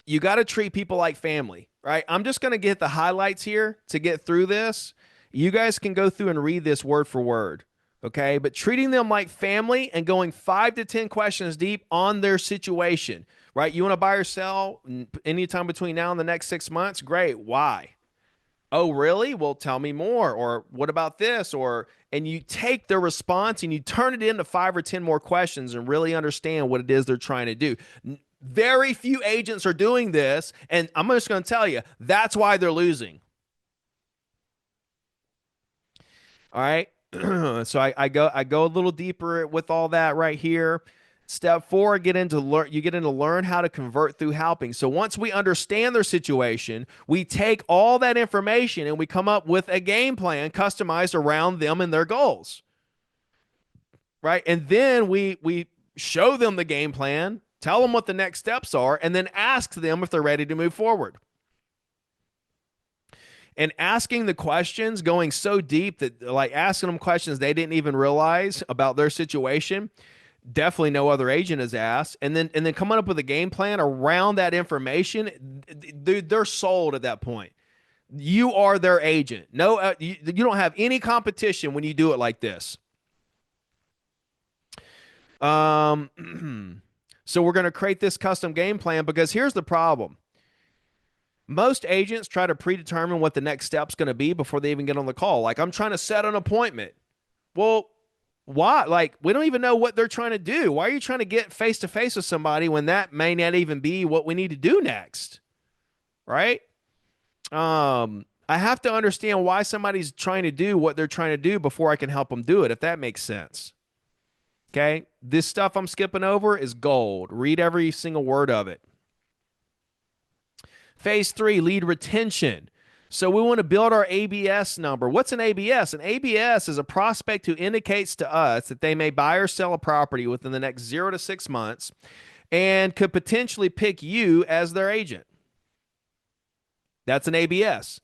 Speaker 1: you got to treat people like family, right? I'm just going to get the highlights here to get through this. You guys can go through and read this word for word, okay? But treating them like family and going 5 to 10 questions deep on their situation, right? You want to buy or sell anytime between now and the next 6 months? Great. Why? Oh, really? Well, tell me more. Or what about this? And you take their response and you turn it into 5 or 10 more questions and really understand what it is they're trying to do. Very few agents are doing this, and I'm just going to tell you, that's why they're losing. All right? So I go a little deeper with all that right here. Step four, you get into learn how to convert through helping. So once we understand their situation, we take all that information and we come up with a game plan customized around them and their goals. Right? And then we show them the game plan, tell them what the next steps are, and then ask them if they're ready to move forward. And asking the questions, going so deep that like asking them questions they didn't even realize about their situation, definitely no other agent has asked, and then coming up with a game plan around that information, dude, they're sold at that point. You are their agent. No, you don't have any competition when you do it like this. So we're going to create this custom game plan because here's the problem. Most agents try to predetermine what the next step's going to be before they even get on the call. Like, I'm trying to set an appointment. Well, why? Like, we don't even know what they're trying to do. Why are you trying to get face to face with somebody when that may not even be what we need to do next? Right? I have to understand why somebody's trying to do what they're trying to do before I can help them do it, if that makes sense. Okay? This stuff I'm skipping over is gold. Read every single word of it. Phase 3, lead retention. So we want to build our ABS number. What's an ABS? An ABS is a prospect who indicates to us that they may buy or sell a property within the next 0 to 6 months and could potentially pick you as their agent. That's an ABS,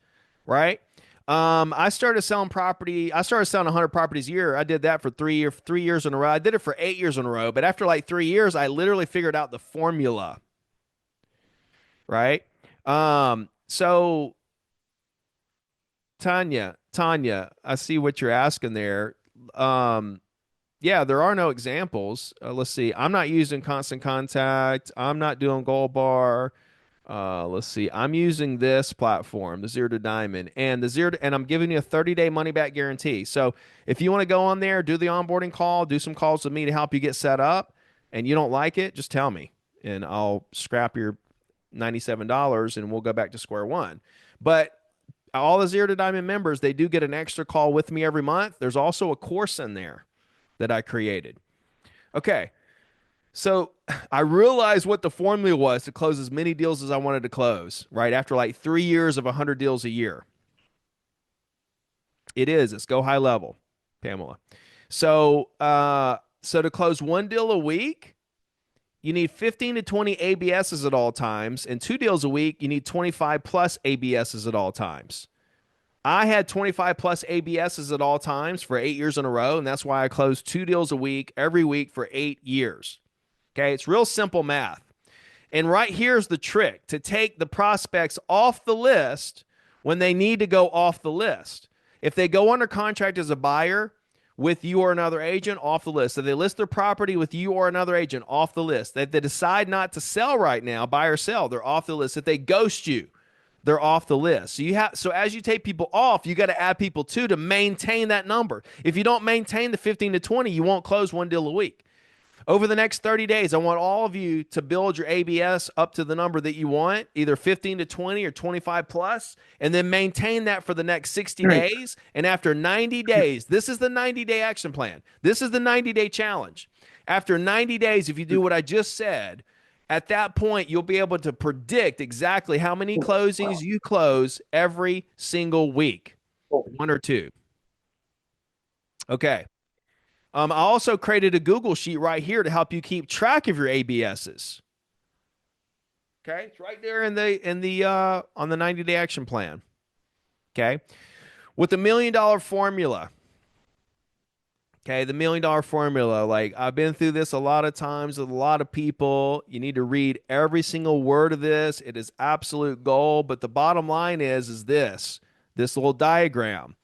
Speaker 1: right? I started selling 100 properties a year. I did that for 3 years in a row. I did it for 8 years in a row. But after like 3 years, I literally figured out the formula, right? So Tanya, I see what you're asking there. Yeah, there are no examples. Let's see. I'm not using Constant Contact. I'm not doing Gold Bar. Let's see. I'm using this platform, the Zero to Diamond, and and I'm giving you a 30-day money back guarantee. So if you want to go on there, do the onboarding call, do some calls with me to help you get set up, and you don't like it, just tell me, and I'll scrap your $97 and we'll go back to square one. But all the Zero to Diamond members, they do get an extra call with me every month. There's also a course in there that I created. Okay. So I realized what the formula was to close as many deals as I wanted to close, right? After like 3 years of 100 deals a year. It's go high level, Pamela. So to close one deal a week, you need 15 to 20 ABSs at all times, and 2 deals a week, you need 25 plus ABSs at all times. I had 25 plus ABSs at all times for 8 years in a row, and that's why I closed 2 deals a week every week for 8 years. Okay, it's real simple math. And right here's the trick: to take the prospects off the list when they need to go off the list. If they go under contract as a buyer with you or another agent, off the list. If they list their property with you or another agent, off the list. If they decide not to sell right now, buy or sell, they're off the list. If they ghost you, they're off the list. So as you take people off, you got to add people too to maintain that number. If you don't maintain the 15 to 20, you won't close one deal a week. Over the next 30 days, I want all of you to build your ABS up to the number that you want, either 15 to 20 or 25 plus, and then maintain that for the next 60 days. And after 90 days, this is the 90-day action plan. This is the 90-day challenge. After 90 days, if you do what I just said, at that point, you'll be able to predict exactly how many closings you close every single week, 1 or 2. Okay. I also created a Google sheet right here to help you keep track of your ABSs. Okay, it's right there on the 90-day action plan. Okay, with the $1 million formula. Okay, the $1 million formula. Like, I've been through this a lot of times with a lot of people. You need to read every single word of this. It is absolute gold. But the bottom line is this little diagram.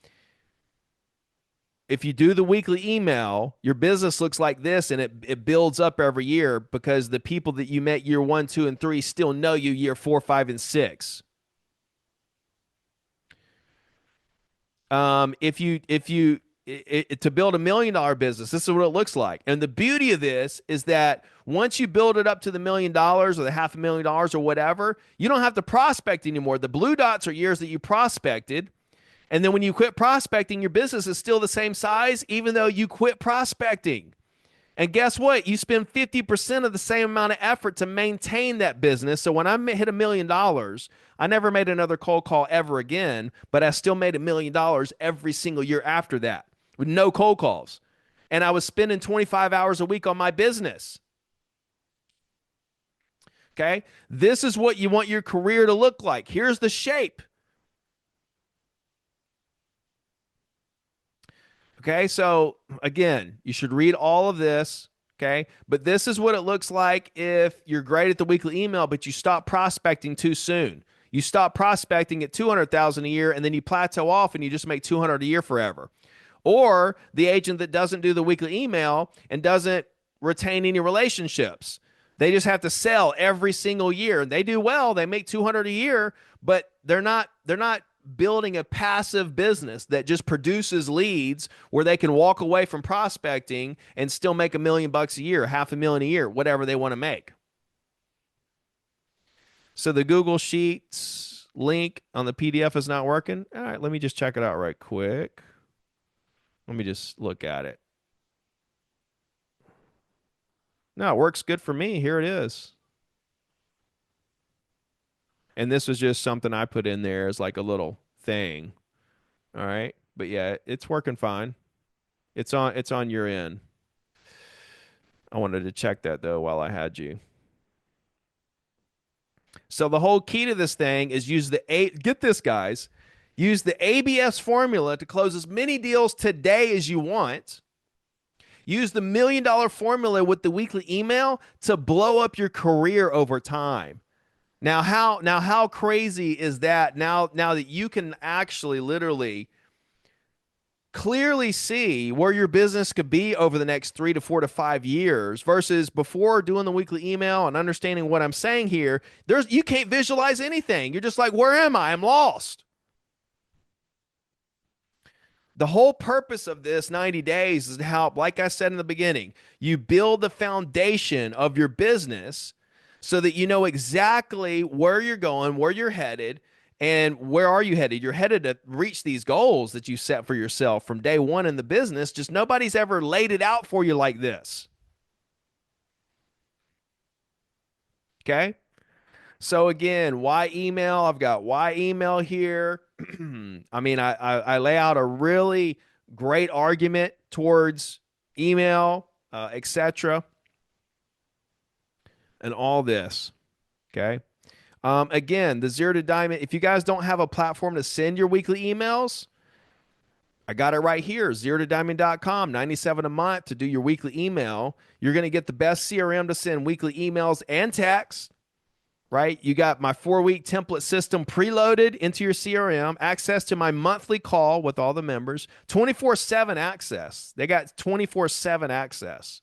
Speaker 1: If you do the weekly email, your business looks like this, and it builds up every year because the people that you met year 1, 2, and 3 still know you year 4, 5, and 6. To build $1 million business, this is what it looks like. And the beauty of this is that once you build it up to the $1 million or the $500,000 or whatever, you don't have to prospect anymore. The blue dots are years that you prospected. And then when you quit prospecting, your business is still the same size, even though you quit prospecting. And guess what? You spend 50% of the same amount of effort to maintain that business. So when I hit $1 million, I never made another cold call ever again, but I still made $1 million every single year after that with no cold calls. And I was spending 25 hours a week on my business. Okay. This is what you want your career to look like. Here's the shape. Okay, so again, you should read all of this. Okay, but this is what it looks like if you're great at the weekly email, but you stop prospecting too soon. You stop prospecting at 200,000 a year, and then you plateau off, and you just make 200 a year forever. Or the agent that doesn't do the weekly email and doesn't retain any relationships. They just have to sell every single year. They do well, they make 200 a year, but they're not building a passive business that just produces leads where they can walk away from prospecting and still make $1 million a year, $500,000 a year, whatever they want to make. So the Google Sheets link on the PDF is not working. All right, let me just check it out right quick. Let me just look at it. No, it works good for me. Here it is. And this was just something I put in there as like a little thing. All right. But yeah, it's working fine. It's on your end. I wanted to check that though while I had you. So the whole key to this thing is get this guys, use the ABS formula to close as many deals today as you want. Use the $1 million formula with the weekly email to blow up your career over time. Now how crazy is that? Now that you can actually literally clearly see where your business could be over the next 3 to 4 to 5 years versus before doing the weekly email and understanding what I'm saying here, you can't visualize anything. You're just like, where am I? I'm lost. The whole purpose of this 90 days is to help, like I said in the beginning, you build the foundation of your business so that you know exactly where you're going, where you're headed, and where are you headed? You're headed to reach these goals that you set for yourself from day one in the business. Just nobody's ever laid it out for you like this. Okay? So again, why email? I've got why email here. I mean, I lay out a really great argument towards email, etc., and all this. Okay. Again, the Zero to Diamond. If you guys don't have a platform to send your weekly emails, I got it right here. ZeroToDiamond.com, $97 a month to do your weekly email. You're going to get the best CRM to send weekly emails and text. Right? You got my 4-week template system preloaded into your CRM, access to my monthly call with all the members, 24/7 access. They got 24/7 access.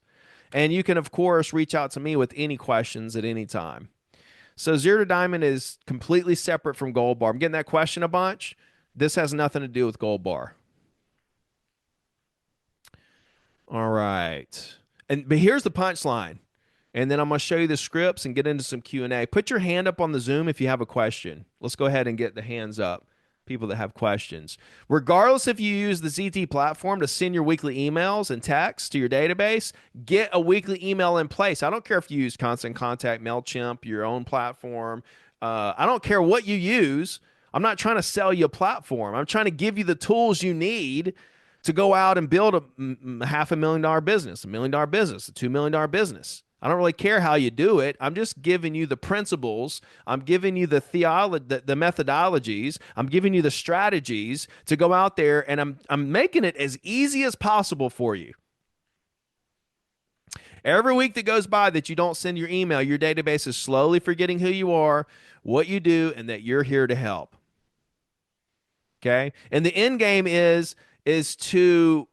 Speaker 1: And you can, of course, reach out to me with any questions at any time. So Zero to Diamond is completely separate from Gold Bar. I'm getting that question a bunch. This has nothing to do with Gold Bar. All right. But here's the punchline. And then I'm going to show you the scripts and get into some Q&A. Put your hand up on the Zoom if you have a question. Let's go ahead and get the hands up, people that have questions. Regardless if you use the ZT platform to send your weekly emails and texts to your database, get a weekly email in place. I don't care if you use Constant Contact, MailChimp, your own platform. I don't care what you use. I'm not trying to sell you a platform. I'm trying to give you the tools you need to go out and build a $500,000 business, $1 million business, a $2 million business. I don't really care how you do it. I'm just giving you the principles. I'm giving you the methodologies. I'm giving you the strategies to go out there, and I'm making it as easy as possible for you. Every week that goes by that you don't send your email, your database is slowly forgetting who you are, what you do, and that you're here to help. Okay? And the end game is to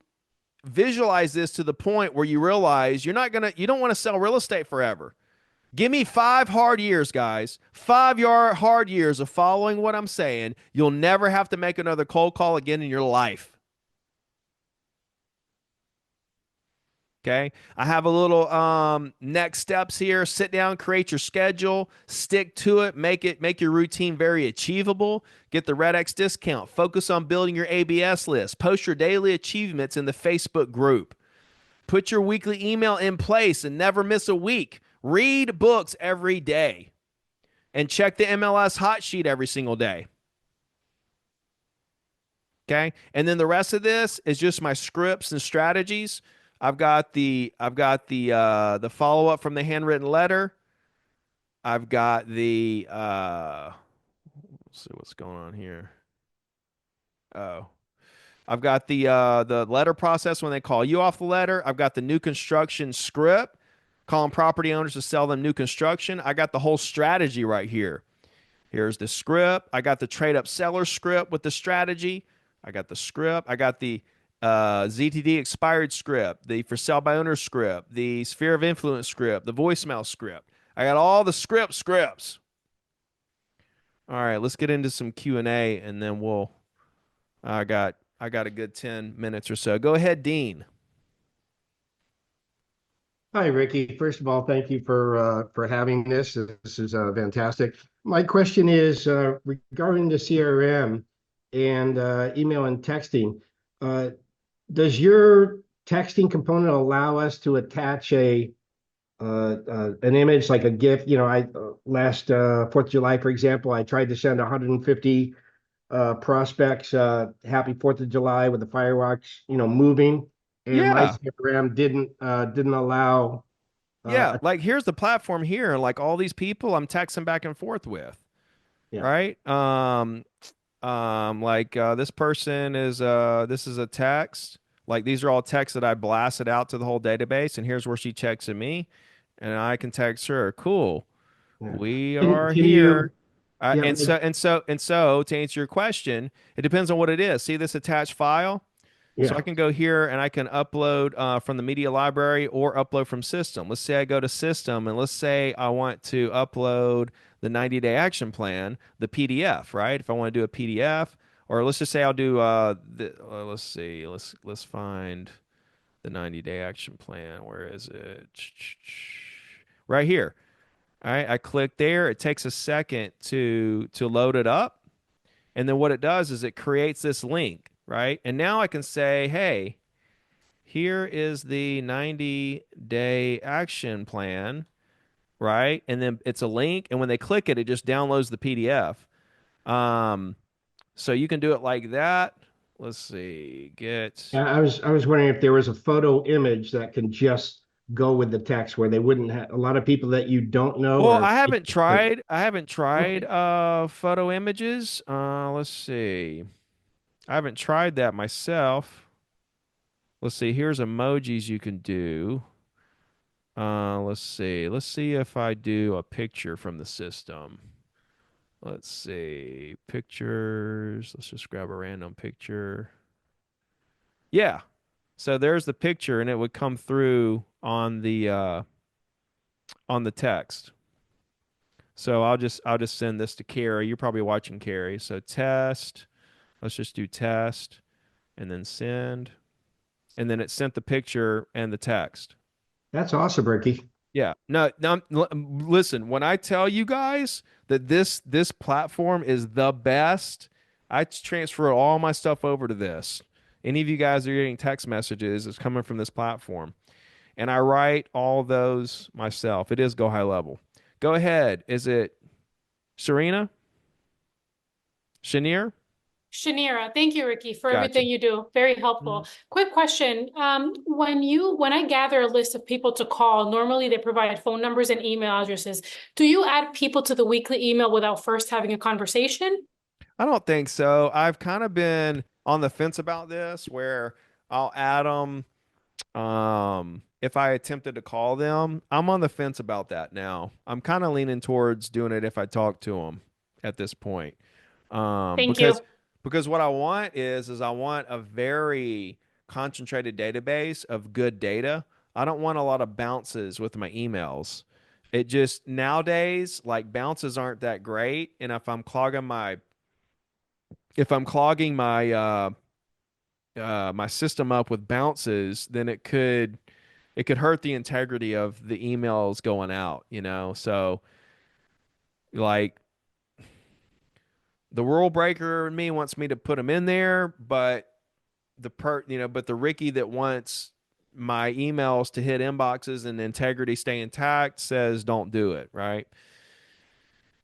Speaker 1: visualize this to the point where you realize you don't want to sell real estate forever. Give me 5 hard years, guys. 5 hard years of following what I'm saying. You'll never have to make another cold call again in your life. Okay. I have a little next steps here. Sit down, create your schedule, stick to it, make your routine very achievable. Get the Redex discount. Focus on building your ABS list. Post your daily achievements in the Facebook group. Put your weekly email in place and never miss a week. Read books every day and check the MLS hot sheet every single day. Okay. And then the rest of this is just my scripts and strategies. I've got the follow up from the handwritten letter. I've got the let's see what's going on here. Oh. I've got the letter process when they call you off the letter. I've got the new construction script, calling property owners to sell them new construction. I got the whole strategy right here. Here's the script. I got the trade up seller script with the strategy. I got the script. I got the ZTD expired script, the for sale by owner script, the sphere of influence script, the voicemail script. I got all the scripts. All right, let's get into some Q&A and then we'll I got a good 10 minutes or so. Go ahead, Dean.
Speaker 5: Hi, Ricky. First of all, thank you for having this. This is fantastic. My question is regarding the CRM and email and texting. Uh, does your texting component allow us to attach an image like a GIF? You know, I last 4th of July, for example, I tried to send 150 prospects happy 4th of July with the fireworks, moving, and my
Speaker 1: Yeah.
Speaker 5: CRM didn't allow
Speaker 1: Yeah, like here's the platform here. Like all these people I'm texting back and forth with,
Speaker 5: yeah.
Speaker 1: right? Like this person is this is a text. Like these are all texts that I blasted out to the whole database, and here's where she checks at me, and I can text her. Cool.
Speaker 5: Yeah.
Speaker 1: We are
Speaker 5: Can
Speaker 1: here.
Speaker 5: you yeah
Speaker 1: And so to answer your question, it depends on what it is. See this attached file? So I
Speaker 5: yeah
Speaker 1: can go here and I can upload from the media library or upload from system. Let's say I go to system and let's say I want to upload the 90-day action plan, the PDF, right? If I want to do a PDF, or let's just say I'll do let's see, let's find the 90-day action plan. Where is it? Right here. All right, I click there. It takes a second to load it up. And then what it does is it creates this link, right? And now I can say, hey, here is the 90-day action plan, right? And then it's a link. And when they click it, it just downloads the PDF. So you can do it like that. Let's see, get.
Speaker 5: I was wondering if there was a photo image that can just go with the text where they wouldn't have a lot of people that you don't know
Speaker 1: Well,
Speaker 5: or
Speaker 1: I haven't tried. I haven't tried
Speaker 5: okay.
Speaker 1: photo images. Let's see. I haven't tried that myself. Let's see. Here's emojis you can do. Let's see. Let's see if I do a picture from the system. Let's see. Pictures. Let's just grab a random picture. Yeah. So there's the picture and it would come through on the text. So I'll just send this to Carrie. You're probably watching Carrie. So test. Let's just do test and then send. And then it sent the picture and the text.
Speaker 5: That's awesome, Ricky.
Speaker 1: Yeah. No, no, listen, when I tell you guys that this platform is the best, I transfer all my stuff over to this. Any of you guys are getting text messages, it's coming from this platform. And I write all those myself. It is Go High Level. Go ahead. Is it Sharena? Shanier?
Speaker 6: Shanira, thank you, Ricky, for
Speaker 1: Gotcha.
Speaker 6: everything you do. Very
Speaker 1: Mhm.
Speaker 6: helpful. Quick question. When I gather a list of people to call, normally they provide phone numbers and email addresses. Do you add people to the weekly email without first having a conversation?
Speaker 1: I don't think so. I've kind of been on the fence about this where I'll add them if I attempted to call them. I'm on the fence about that now. I'm kind of leaning towards doing it if I talk to them at this point. Um,
Speaker 6: Thank
Speaker 1: because
Speaker 6: you.
Speaker 1: because what I want is I want a very concentrated database of good data. I don't want a lot of bounces with my emails. It just nowadays like bounces aren't that great, and if I'm clogging my my system up with bounces, then it could it could hurt the integrity of the emails going out, you know? So like the rule breaker in me wants me to put them in there, but but the Ricky that wants my emails to hit inboxes and integrity stay intact says don't do it, right?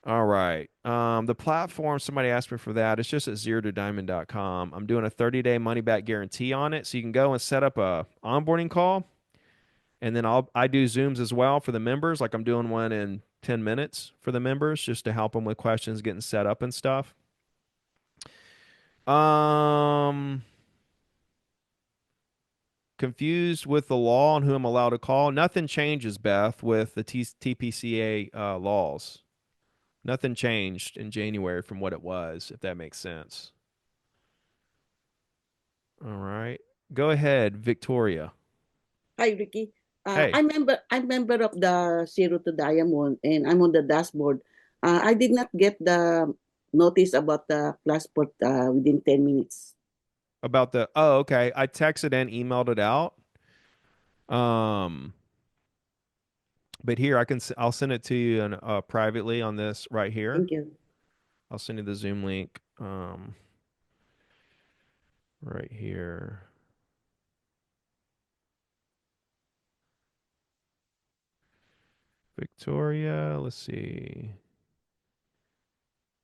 Speaker 1: All right. The platform, somebody asked me for that. It's just at zero to diamond.com. I'm doing a 30-day money back guarantee on it. So you can go and set up a onboarding call. And then I do Zooms as well for the members. Like I'm doing one in 10 minutes for the members just to help them with questions, getting set up and stuff. Um, Confused with the law on who I'm allowed to call. Nothing changes, Beth, with the TPCA laws. Nothing changed in January from what it was, if that makes sense. All right. Go ahead, Victoria.
Speaker 7: Hi, Ricky.
Speaker 1: Hey,
Speaker 7: I'm member of the Zero to Diamond, and I'm on the dashboard. I did not get the notice about the passport within 10 minutes.
Speaker 1: about the okay. I texted and emailed it out. Um, but here I'll send it to you privately on this right here.
Speaker 7: Thank you.
Speaker 1: I'll send you the Zoom link right here. Victoria, let's see.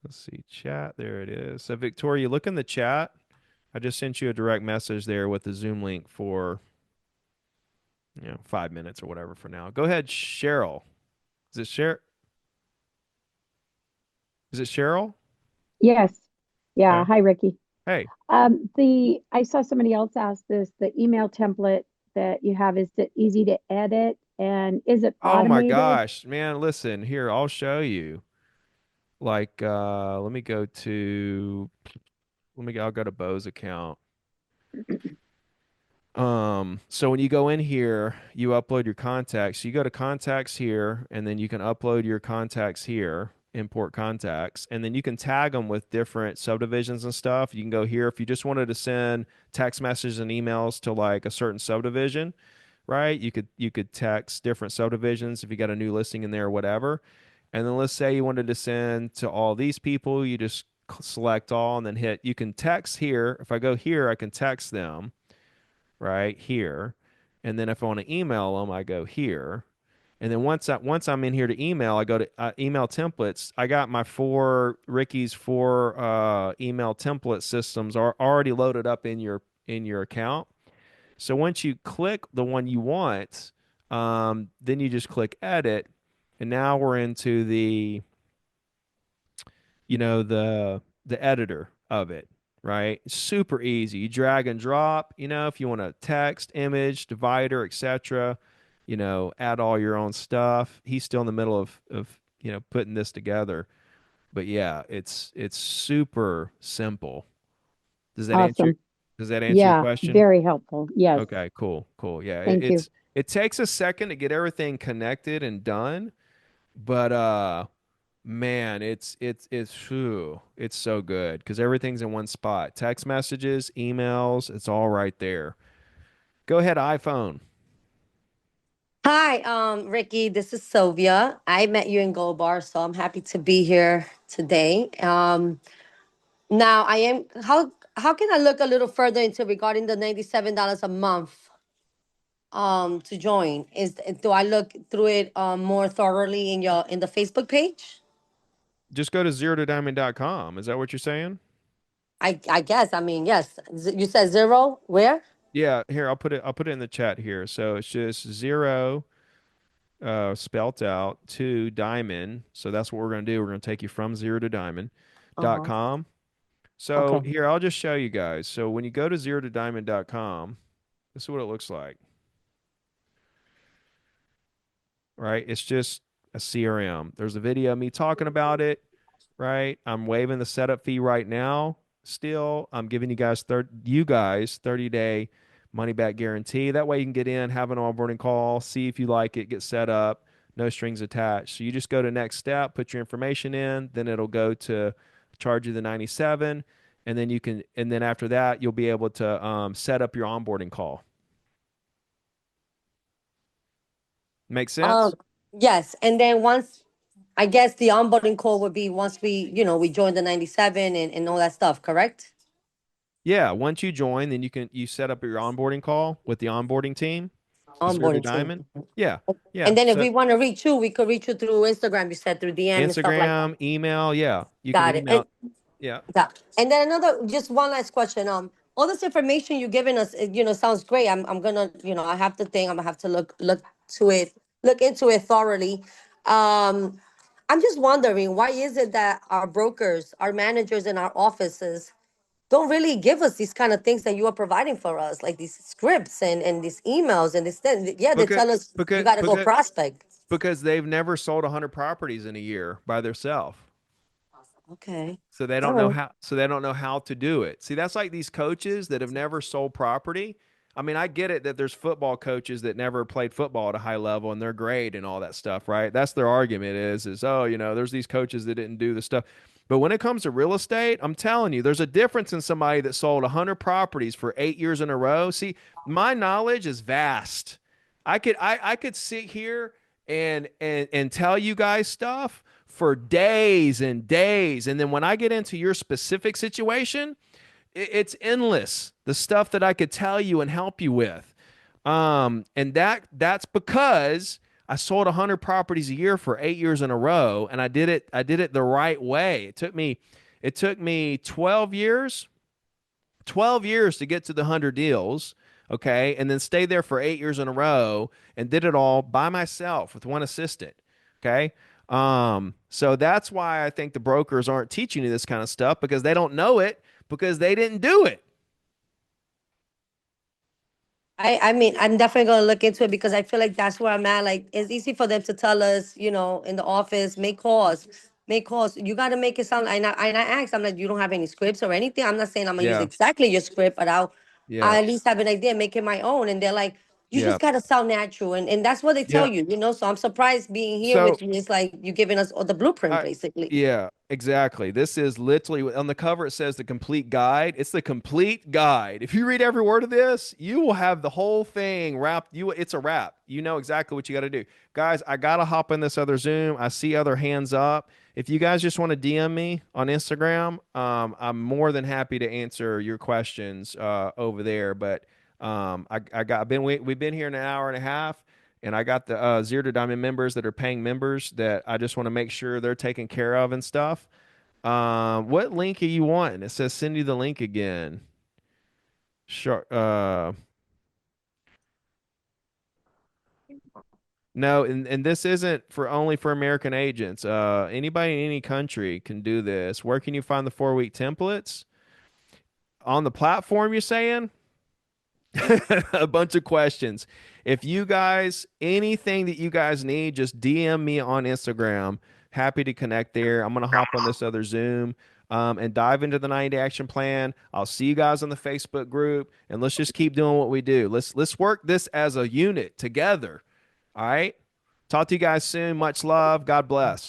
Speaker 1: Let's see, chat. There it is. So, Victoria, look in the chat. I just sent you a direct message there with the Zoom link for 5 minutes or whatever for now. Go ahead, Cheryl. Is it Cheryl? Is it Cheryl?
Speaker 8: Yes. Yeah.
Speaker 1: Okay.
Speaker 8: Hi, Ricky.
Speaker 1: Hey.
Speaker 8: I saw somebody else ask this, the email template that you have, is it easy to edit and is it
Speaker 1: Oh my
Speaker 8: automated?
Speaker 1: gosh, man, listen, here, I'll show you. Like I'll go to Bo's account. So when you go in here, you upload your contacts. You go to contacts here, and then you can upload your contacts here, import contacts, and then you can tag them with different subdivisions and stuff. You can go here if you just wanted to send text messages and emails to like a certain subdivision, right? You could text different subdivisions if you got a new listing in there or whatever. And then let's say you wanted to send to all these people, you just select all and then hit. You can text here. If I go here, I can text them right here. And then if I want to email them, I go here. And then once I'm in here to email, I go to email templates. I got my Ricky's four email template systems are already loaded up in your account. So once you click the one you want, then you just click edit, and now we're into the editor of it, right? Super easy. You drag and drop, if you want to text, image, divider, etc., add all your own stuff. He's still in the middle of putting this together. But yeah, it's super simple. Does that answer
Speaker 8: Awesome.
Speaker 1: does that answer your
Speaker 8: Yeah.
Speaker 1: question?
Speaker 8: Very helpful. Yes.
Speaker 1: Okay, cool, cool. Yeah,
Speaker 8: Thank you.
Speaker 1: it takes a second to get everything connected and done, but man, it's so good because everything's in one spot. Text messages, emails, it's all right there. Go ahead, iPhone.
Speaker 9: Hi, Ricky. This is Sylvia. I met you in Gold Bar, so I'm happy to be here today. Now I am how can I look a little further into regarding the $97 a month to join? Do I look through it more thoroughly in the Facebook page?
Speaker 1: Just go to zero to diamond.com. Is that what you're saying?
Speaker 9: I guess. I mean, yes. You said zero. Where?
Speaker 1: Yeah, here I'll put it in the chat here. So it's just zero spelt out to diamond. So that's what we're going to do. We're going to take you from zero to
Speaker 9: Uh-huh.
Speaker 1: diamond.com. So
Speaker 9: Okay.
Speaker 1: here, I'll just show you guys. So when you go to zero to diamond.com, this is what it looks like, right? It's just a CRM. There's a video of me talking about it, right? I'm waiving the setup fee right now. Still, I'm giving you guys 30-day money back guarantee. That way you can get in, have an onboarding call, see if you like it, get set up, no strings attached. So you just go to next step, put your information in, then it'll go to charge you the 97, and then after that you'll be able to set up your onboarding call. Make
Speaker 9: Um,
Speaker 1: sense?
Speaker 9: yes, and then once I guess the onboarding call would be once we join the 97 and all that stuff, correct?
Speaker 1: Yeah, once you join, then you set up your onboarding call with the onboarding team, the Zero to
Speaker 9: Onboarding team.
Speaker 1: Diamond. Yeah, yeah.
Speaker 9: And then if
Speaker 1: So
Speaker 9: we want to reach you, we could reach you through Instagram, you said through DM and stuff like that.
Speaker 1: Instagram, email, yeah. You can
Speaker 9: Got it. And
Speaker 1: email. Yeah.
Speaker 9: yeah. And then another, just one last question. All this information you're giving us, sounds great. I'm gonna, I have to think. I'm gonna have to look into it thoroughly. Um, I'm just wondering, why is it that our brokers, our managers in our offices don't really give us these kind of things that you are providing for us, like these scripts and these emails and this thing. Yeah, they
Speaker 1: Because
Speaker 9: tell us you
Speaker 1: because
Speaker 9: got to go
Speaker 1: because
Speaker 9: prospect.
Speaker 1: because they've never sold 100 properties in a year by themselves.
Speaker 9: Okay.
Speaker 1: So they
Speaker 9: All
Speaker 1: don't know
Speaker 9: right.
Speaker 1: how to do it. See, that's like these coaches that have never sold property. I mean, I get it that there's football coaches that never played football at a high level and they're great and all that stuff, right? That's their argument is oh, there's these coaches that didn't do the stuff. But when it comes to real estate, I'm telling you, there's a difference in somebody that sold 100 properties for 8 years in a row. See, my knowledge is vast. I could sit here and tell you guys stuff for days and days. And then when I get into your specific situation, it's endless. The stuff that I could tell you and help you with. And that's because I sold 100 properties a year for 8 years in a row, and I did it the right way. It took me 12 years to get to the 100 deals, okay, and then stay there for 8 years in a row and did it all by myself with one assistant, okay. So that's why I think the brokers aren't teaching you this kind of stuff because they don't know it because they didn't do it.
Speaker 9: I mean, I'm definitely gonna look into it because I feel like that's where I'm at. Like, it's easy for them to tell us, in the office, make calls. You got to make it sound. And I asked, I'm like, you don't have any scripts or anything. I'm not saying I'm gonna use
Speaker 1: Yeah,
Speaker 9: exactly your script, but
Speaker 1: yeah,
Speaker 9: I at least have an idea, make it my own. And they're like, you
Speaker 1: yeah,
Speaker 9: just gotta sound natural, and that's what they tell
Speaker 1: yeah.
Speaker 9: you. So I'm surprised being here
Speaker 1: So
Speaker 9: with you. It's like you giving us all the blueprint,
Speaker 1: I,
Speaker 9: basically.
Speaker 1: yeah, exactly. This is literally on the cover. It says the complete guide. It's the complete guide. If you read every word of this, you will have the whole thing wrapped. It's a wrap. You know exactly what you got to do, guys. I gotta hop in this other Zoom. I see other hands up. If you guys just want to DM me on Instagram, I'm more than happy to answer your questions over there. But we've been here an hour and a half. And I got the Zero to Diamond members that are paying members that I just want to make sure they're taken care of and stuff. What link are you wanting? It says send you the link again. Sure. No, and this isn't for only for American agents. Anybody in any country can do this. Where can you find the 4-week templates? On the platform, you're saying? A bunch of questions. If you guys, anything that you guys need, just DM me on Instagram. Happy to connect there. I'm going to hop on this other Zoom and dive into the 90-day action plan. I'll see you guys on the Facebook group and let's just keep doing what we do. Let's work this as a unit together. All right. Talk to you guys soon. Much love. God bless.